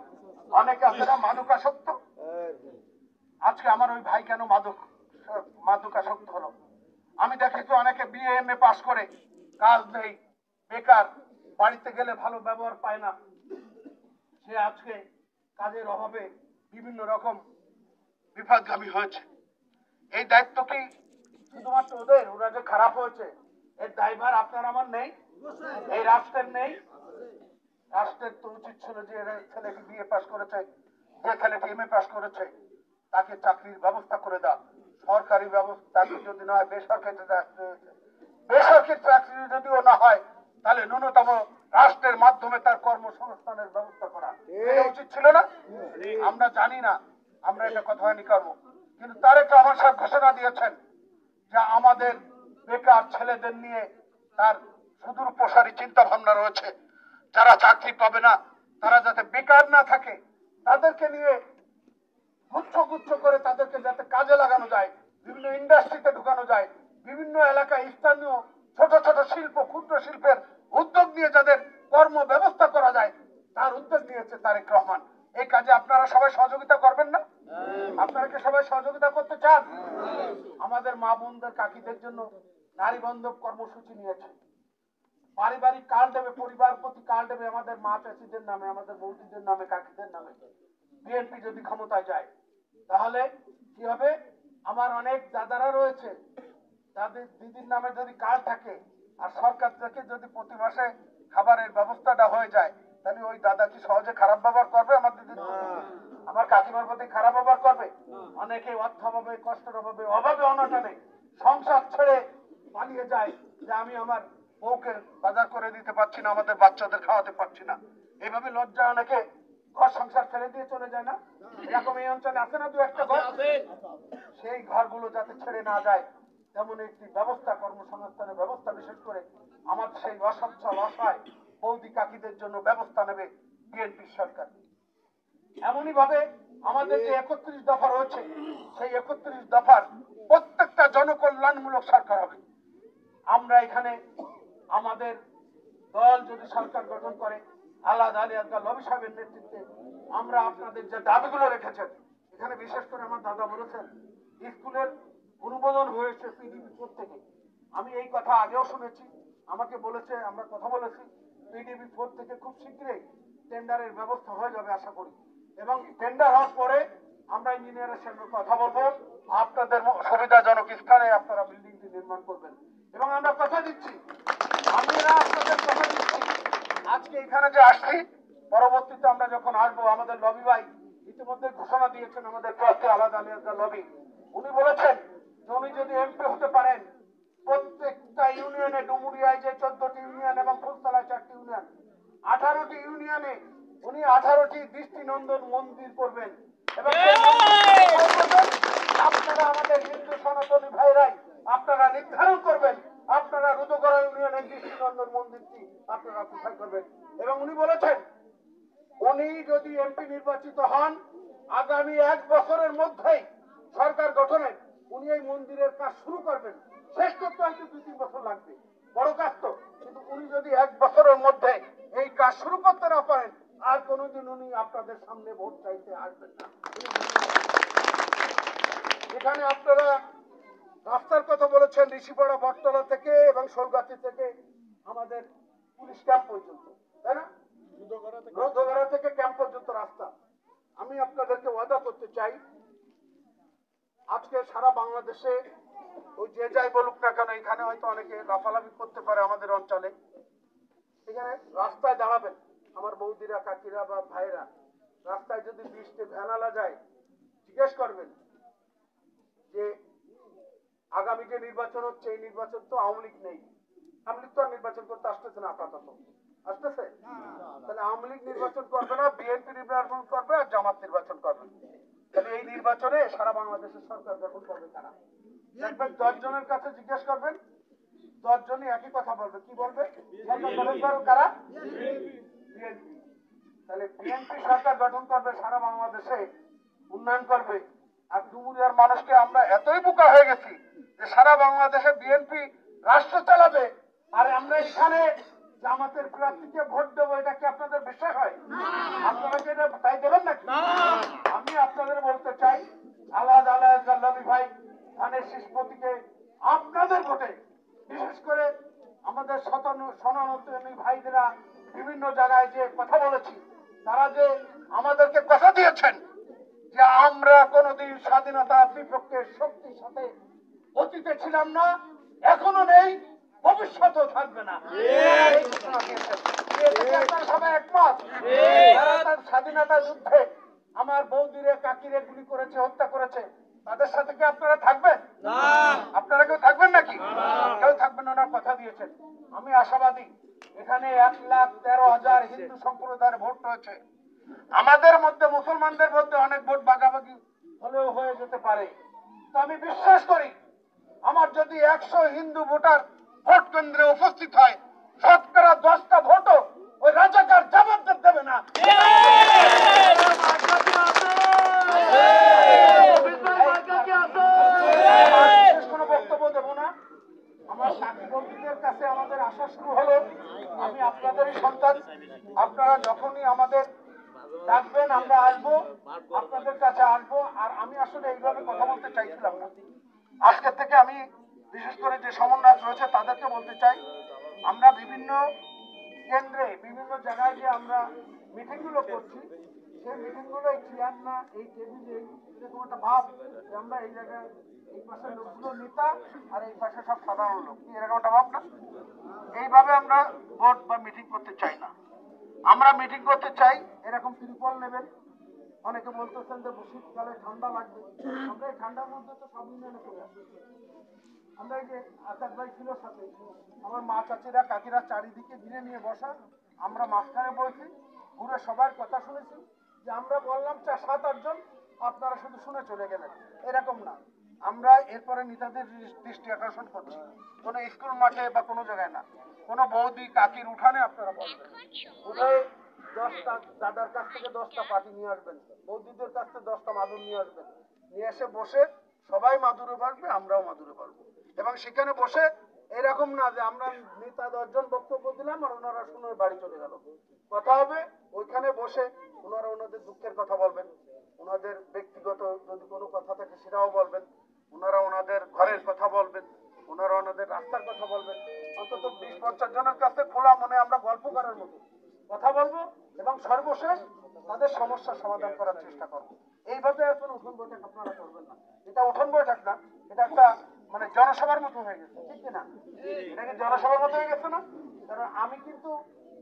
G: অনেকে আছে না মাদকাসক্ত। আজকে আমার ওই ভাই কেন মাদকাসক্ত হলো, আমি দেখেছি অনেকে বিএমএ পাস করে কাজ নেই, বেকার, বাড়িতে গেলে ভালো ব্যবহার পায় না, সে আজকে কাজের অভাবে বিভিন্ন রকম বিপদগামী হয়েছে। এই দায়িত্ব কি শুধুমাত্র ওদের, ওরা যে খারাপ হয়েছে এর দায়ভার আপনার আমার নেই, এই রাষ্ট্রের নেই? রাষ্ট্রের তো উচিত ছিল যে ছেলেটি বিএ পাস করেছে, যে ছেলেটি এমএ পাস করেছে তাকে চাকরির ব্যবস্থা করে দাও। সরকারি ব্যবস্থা যদি না হয়, বেসরকারি চাকরি যদিও না হয়, তাহলে ন্যূনতম রাষ্ট্রের মাধ্যমে তার কর্মসংস্থানের ব্যবস্থা করা উচিত ছিল না? আমরা জানি না, আমরা এটা কথা হয়নি করবো, কিন্তু তারেক রহমান সাহেব ঘোষণা দিয়েছেন যে আমাদের বেকার ছেলেদের নিয়ে তার সুদূর প্রসারী চিন্তা ভাবনা রয়েছে, যারা চাকরি পাবে না তারা যাতে বেকার না থাকে, তাদেরকে নিয়ে গুচ্ছ গুচ্ছ করে তাদেরকে যাতে কাজে লাগানো যায়, বিভিন্ন ইন্ডাস্ট্রিতে ঢুকানো যায়, বিভিন্ন এলাকায় স্থানীয় ছোট ছোট শিল্প ক্ষুদ্র শিল্পের উদ্যোগ নিয়ে যাদের কর্ম ব্যবস্থা করা যায়, তার উদ্যোগ নিয়েছে তারেক রহমান। এই কাজে আপনারা সবাই সহযোগিতা করবেন না? আপনারা কি সবাই সহযোগিতা করতে চান? আমাদের মা বোনদের কাকিদের জন্য নারী বান্ধব কর্মসূচি নিয়েছে, পারিবারিক কার্ড দেবে, পরিবার প্রতি কার্ড দেবে আমাদের মা চাষিদের নামে, আমাদের বৌদিদের নামে, কাকিদের নামে। বিএনপি যদি ক্ষমতায় যায় তাহলে কি হবে, আমার অনেক দাদারা রয়েছে, তাদের দিদির নামে যদি কার্ড থাকে আর সরকার থেকে যদি প্রতি মাসে খাবারের ব্যবস্থাটা হয়ে যায়, তাহলে ওই দাদা কি সহজে খারাপ ব্যবহার করবে আমার দিদির, আমার কাকিমার প্রতি খারাপ ব্যবহার করবে? অনেকে অর্থ অভাবে, কষ্টের অভাবে, অনটনে সংসার ছেড়ে পালিয়ে যায় যে আমি আমার বউকে বাজার করে দিতে পারছি না, আমাদের বাচ্চাদের খাওয়াতে পারছি না, এইভাবে লজ্জা অনেকে ঘর সংসার ফেলে দিয়ে চলে যায় না? এরকম এই অঞ্চলে আছে না দু একটা ঘর? সেই ঘরগুলো যাতে ছেড়ে না যায় তেমন একটি ব্যবস্থা, কর্মসংস্থানের ব্যবস্থা, বিশেষ করে আমাদের সেই অসচ্ছল অসহায় বৌদি কাকিদের জন্য ব্যবস্থা নেবে বিএনপি সরকার। এমনই ভাবে আমাদের যে 31 দফা রয়েছে সেই 31 দফার প্রত্যেকটা জনকল্যাণমূলক সরকার হবে। আমরা এখানে আমাদের দল যদি সরকার গঠন করে, আলাদা আলিয়াদা লবি সাহেবের নেতৃত্বে আমরা আপনাদের যে দাবিগুলো রেখেছেন, এখানে বিশেষ করে আমার দাদা বলেছেন স্কুলের অনুমোদন হয়েছে পিডিপি থেকে। আমি এই কথা আগেও শুনেছি, আমাকে বলেছে, আমরা কথা বলেছি পিডিপি থেকে খুব শীঘ্রই টেন্ডারের ব্যবস্থা হয়ে যাবে আশা করি, এবং টেন্ডার হওয়ার পরে আমরা ইঞ্জিনিয়ারের সঙ্গে কথা বলবো, আপনাদের সুবিধাজনক স্থানে আপনারা বিল্ডিংটি নির্মাণ করবেন। এবং আমরা কথা দিচ্ছি, আমরা আপনাদের কথা দিচ্ছি, আজকে এখানে যে আসছি, পরবর্তীতে আমরা যখন আসবো, আমাদের লবি ভাই ইতিমধ্যে ঘোষণা দিয়েছেন, আমাদের প্রার্থী আলাদা আলিয়াদা লবি, উনি বলেছেন যে উনি যদি এমপি হতে পারেন প্রত্যেকটা ইউনিয়নে, ডুমুরিয়ায় যে 14টি ইউনিয়ন এবং ফুলতলায় 4টি ইউনিয়ন, 18টি ইউনিয়নে উনি 18টি দৃষ্টিনন্দন মন্দির করবেন। এবং আপনারা আমাদের হিন্দু সনাতনী ভাইরাই আপনারা নির্ধারণ করবেন, আপনারা রুদগড়া ইউনিয়নের দৃষ্টিনন্দন মন্দিরটি আপনারা কোথায় করবেন। এবং উনি বলেছেন উনি যদি এমপি নির্বাচিত হন, আগামী 1 বছরের মধ্যেই সরকার গঠনে উনি এই মন্দিরের কাজ শুরু করবেন। শেষ করতে হয়তো 2-3 বছর লাগবে, বড় কাজ তো, কিন্তু উনি যদি 1 বছরের মধ্যে এই কাজ শুরু করতে না পারেন, আর কোনোদিন উনি আপনাদের সামনে ভোট চাইতে আসবেন না। এখানে আপনারা রাস্তার কথা বলেছেন, ঋষিপাড়া বটতলা থেকে এবং শোলগাছি থেকে আমাদের পুলিশ ক্যাম্প পর্যন্ত, তাই না? রোধগড়া থেকে ক্যাম্প পর্যন্ত রাস্তা। আমি আপনাদেরকে ওয়াদা করতে চাই, আজকে সারা বাংলাদেশে ওই যে যাই বলুক না কেন, এখানে হয়তো অনেকে লাফালাফি করতে পারে আমাদের অঞ্চলে, এখানে রাস্তায় দাঁড়াবেন আমার বৌদিরা, কাকিরা বা ভাইরা, রাস্তায় যদি 20টি ভ্যানালা যায়, জিজ্ঞেস করবেন যে আগামী যে নির্বাচন হচ্ছে, এই নির্বাচন তো আওয়ামী লীগ নেই, আওয়ামী লীগ তো আর নির্বাচন করতে আসতেছে না, আপাতত আসতেছে, তাহলে আওয়ামী লীগ নির্বাচন করবে না, বিএনপি নির্বাচন করবে আর জামাত নির্বাচন করবে। তাহলে এই নির্বাচনে সারা বাংলাদেশের সরকার গঠন করবে কারা? দেখবেন 10 জনের কাছে জিজ্ঞেস করবেন, 10 জনই একই কথা বলবে। কি বলবে? কারা? বিএনপি। তাহলে বিএনপি সরকার গঠন করবে, সারা বাংলাদেশে উন্নয়ন করবে। আর ডুমুরিয়ার মানুষকে আমরা এতই বোকা হয়ে গেছি যে সারা বাংলাদেশে বিএনপি রাষ্ট্র চালাবে, আর আমরা এখানে জামাতের প্রার্থীকে ভোট দেবো, এটা কি আপনাদের বিশ্বাস হয়? আপনারা কি এটা তাই দেবেন নাকি? আমি আপনাদের বলতে চাই, আলাদা আলাদা লবি ভাই ধানের শীষ প্রতীকে আপনাদের ভোটে, বিশেষ করে আমাদের সনাতনী ভাইদেরা বিভিন্ন জায়গায় যে কথা বলেছি, তারা যে আমাদেরকে কথা দিয়েছেন যে আমরা কোনোদিন স্বাধীনতার বিপক্ষে শক্তির সাথে অতীতে ছিলাম না, এখনো নেই, ভবিষ্যতেও থাকবে না, এই ঘোষণা দিয়েছেন। আপনারা সবাই একমত? যারা তার স্বাধীনতা যুদ্ধে আমার বৌদিরে কাকিরে গুলি করেছে, হত্যা করেছে, তাদের সাথে কি আপনারা থাকবেন? আপনারা কেউ থাকবেন নাকি? কেউ থাকবেন না, কথা দিয়েছেন। আমি আশাবাদী, এখানে 1,13,000 হিন্দু সম্প্রদায়ের ভোট রয়েছে, আমাদের মধ্যে মুসলমানদের মধ্যে অনেক ভোট ভাগাভাগি হলেও হয়ে যেতে পারে। তো আমি বিশ্বাস করি, আমার যদি 100 হিন্দু ভোটার ভোট কেন্দ্রে উপস্থিত হয়, শতকরা 10টা ভোটও ওই রাজাকার জামাতদের দেবে না। কোনো বক্তব্য দেবো না। আমার সাথী বন্ধুদের কাছে আমাদের আশা শুরু হলো, আমি আপনাদেরই সন্তান, আপনারা যখনই আমাদের ডাকবেন আমরা আসবো, আপনাদের কাছে আসবো। আর আমি আসলে এইভাবে কথা বলতে চাইছিলাম না, আজকের থেকে আমি বিশেষ করে যে সমন্বয়ক রয়েছে তাদেরকে বলতে চাই, আমরা বিভিন্ন কেন্দ্রে বিভিন্ন জায়গায় যে আমরা মিটিং গুলো করছি, সেই মিটিং গুলো এই চেয়ার না, এই টেবিলে এরকম একটা ভাব যে আমরা এই জায়গায় এই পাশের লোকগুলো নেতা আর এই পাশে সব সাধারণ লোক, এরকম একটা ভাব না। এইভাবে আমরা ভোট বা মিটিং করতে চাই না, আমরা মিটিং করতে চাই এরকম ত্রিপল নেবেন। অনেকে বলতেছেন যে শীতকালে ঠান্ডা লাগবে, আমরা এই ঠান্ডার মধ্যে তো সব ইউনিয়নে চলে আসি। আমরা এই যে আচার ভাই ছিল সাথে, আমার মা চাচিরা কাকিরা চারিদিকে ঘিরে নিয়ে বসা, আমরা মাঝখানে বলছি, ঘুরে সবার কথা শুনেছি, যে আমরা বললাম 7-8 জন, আপনারা শুধু শুনে চলে গেলেন, এরকম না। আমরা এরপরে নেতাদের দৃষ্টি আকর্ষণ করছি, কোনো স্কুল মাঠে বা কোনো জায়গায় না, কোনো বৌদি কাকির উঠানে আপনারা বলবেন, উঠায় 10টা দাদার কাছ থেকে 10টা পাটি নিয়ে আসবেন, বৌদিদের কাছ থেকে 10টা মাদুর নিয়ে আসবেন, নিয়ে এসে বসে সবাই মাদুরে বসবে, আমরাও মাদুরে বসবো। এবং সেখানে বসে এরকম না যে আমরা নেতা 10 জন বক্তব্য দিলাম আর ওনারা শুনে বাড়ি চলে গেল। কথা হবে ওইখানে বসে, ওনারা ওনাদের দুঃখের কথা বলবেন, ওনাদের ব্যক্তিগত যদি কোনো কথা থাকে সেটাও বলবেন, ওনারা ওনাদের ঘরের কথা বলবেন, ওনারা ওনাদের রাস্তার কথা বলবেন। অন্তত 20-50 জনের কাছে খোলা মনে আমরা গল্প করার মতো কথা বলবো এবং সর্বশেষ তাদের সমস্যার সমাধান করার চেষ্টা করবো। এইভাবে এখন উঠোন বৈঠক আপনারা করবেন না, এটা উঠোন বৈঠক না, এটা একটা মানে জনসভার মতো হয়ে গেছে, ঠিক কিনা? এটা কি জনসভার মতো হয়ে গেছে না? কারণ আমি কিন্তু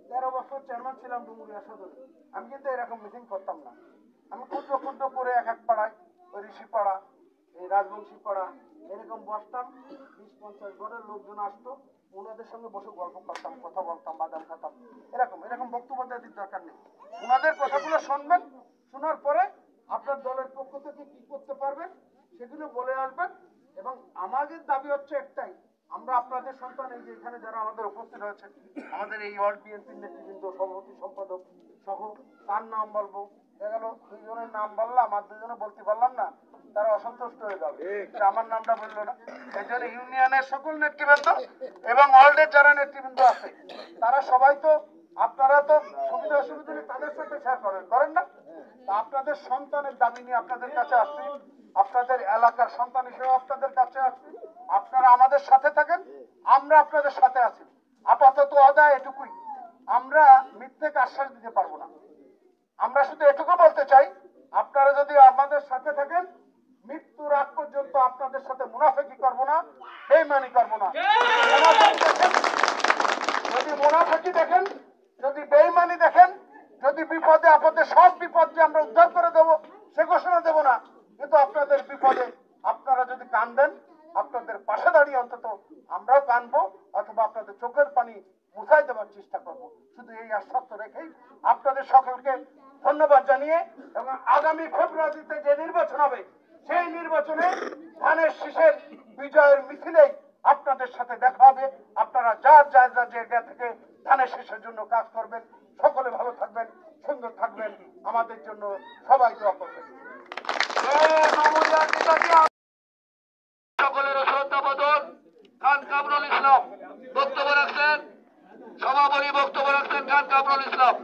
G: 13 বছর চেয়ারম্যান ছিলাম ডুমুরিয়া সদরে, আমি কিন্তু এরকম মিটিং করতাম না। আমি ক্ষুদ্র ক্ষুদ্র করে এক এক পাড়ায়, ওই ঋষি পাড়া, এই রাজবংশী পাড়া, এরকম বসতাম, 20-50 ঘরের লোকজন আসতো, ওনাদের সঙ্গে বসে গল্প করতাম, কথা বলতাম, বাদাম খাতাম, এরকম এরকম বক্তব্য দেওয়ার দরকার নেই। ওনাদের কথাগুলো শুনবেন, শোনার পরে আপনার দলের পক্ষ থেকে কি করতে পারবেন সেগুলো বলে আসবেন। এবং আমাদের দাবি হচ্ছে একটাই, আমরা আপনাদের সন্তান, এই যে এখানে যারা আমাদের উপস্থিত হয়েছে, আমাদের এই ওয়ার্ড বিএনপির নেতৃবৃন্দ, সভাপতি সম্পাদক সহ, তার নাম বলবো, দেখা গেল 2 জনের নাম বললাম আর 2 জনে বলতে পারলাম না, তারা অসন্তুষ্ট হয়ে যাবে যে আমার নামটা বললো না। এই জন্য ইউনিয়নের সকল নেতৃবৃন্দ এবং ওয়ার্ল্ডের যারা নেতৃবৃন্দ আছে তারা সবাই তো, আপনারা তো সুবিধা অসুবিধা তাদের সাথে শেয়ার করেন না? তা আপনাদের সন্তানের দাবি নিয়ে আপনাদের কাছে আসছি, আপনাদের এলাকার সন্তান হিসেবে আপনাদের কাছে আসছি, আপনারা আমাদের সাথে থাকেন, আমরা আপনাদের সাথে আছি। আপাতত আদায় এটুকুই, আমরা মিথ্যেকে আশ্বাস দিতে পারবো না। আমরা শুধু এটুকু বলতে চাই, আপনারা যদি আমাদের সাথে থাকেন, মৃত্যুর আগ পর্যন্ত আপনাদের সাথে মুনাফিকি করবো না, বেঈমানি করবো না। যদি মুনাফিকি দেখেন, যদি বেঈমানি দেখেন, যদি বিপদে আপদে সব বিপদকে আমরা উদ্ধার করে দেবো সে ঘোষণা দেবো না, কিন্তু আপনাদের বিপদে আপনারা যদি কাঁদেন, আপনাদের পাশে দাঁড়িয়ে অন্তত আমরাও কাঁদবো, অথবা আপনাদের চোখের পানি মুছাই দেওয়ার চেষ্টা করবো। শুধু এই আশ্বস্ত রেখেই আপনাদের সকলকে ধন্যবাদ জানিয়ে, এবং আগামী ফেব্রুয়ারিতে যে নির্বাচন হবে সেই নির্বাচনে ধানের শীষের বিজয়ের মিছিলেই আপনাদের সাথে দেখা হবে। আপনারা যার যার যার জায়গা থেকে ধানের শীষের জন্য কাজ করবেন। সকলে ভালো থাকবেন, সুন্দর থাকবেন, আমাদের জন্য সবাই দোয়া করবেন।
A: সকলের শ্রদ্ধা বদল খান কামরুল ইসলাম বক্তব্য রাখছেন, সভাপতি বক্তব্য রাখছেন খান কামরুল ইসলাম।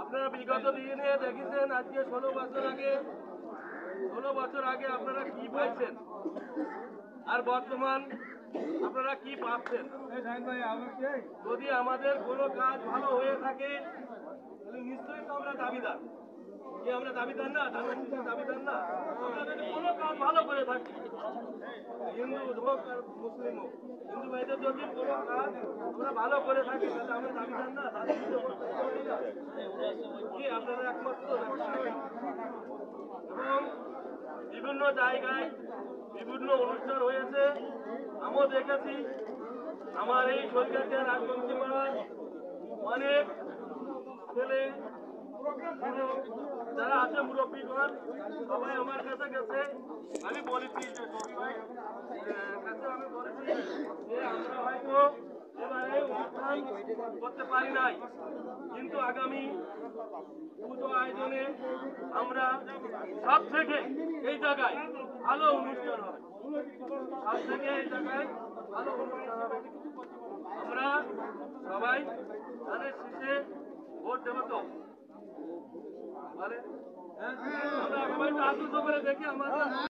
H: আপনারা বিগত দিনে দেখেছেন, আজকে 16 বছর আগে আপনারা কি পাইছেন আর বর্তমান আপনারা কি পাচ্ছেন। যদি আমাদের কোনো কাজ ভালো হয়ে থাকে তাহলে নিশ্চয়ই তো আমরা দাবিদার। কি আমরা দাবিদার না? দাবিদার না? আমরা যদি কোনো কাজ ভালো করে থাকি, হিন্দু হোক আর মুসলিম হোক, হিন্দু ভাইদের যদি কোনো কাজ আমরা ভালো করে থাকি তাহলে আমরা দাবিদার না? কি আপনারা একমাত্র? এবং বিভিন্ন জায়গায় বিভিন্ন অনুষ্ঠান হয়েছে, আমিও দেখেছি। আমার এই সরকারের রাজবংশী পাড়ায় অনেক ছেলে যারা আছে মুরব্বীগণ সবাই আমার কাছে গেছে। আমি বলেছি যে সবি ভাই কাছে আমি বলেছি যে আমরা হয়তো এবারে অনুষ্ঠান করতে পারি নাই, কিন্তু আগামী পুজো আয়োজনে আমরা সব থেকে এই জায়গায় ভালো অনুষ্ঠান হবে, সব থেকে এই জায়গায় ভালো অনুষ্ঠান হবে। আমরা সবাই ধানের শীষে ভোট দেবো তো বলে, আমরা সবাই তো আত্মীয় করে দেখি আমার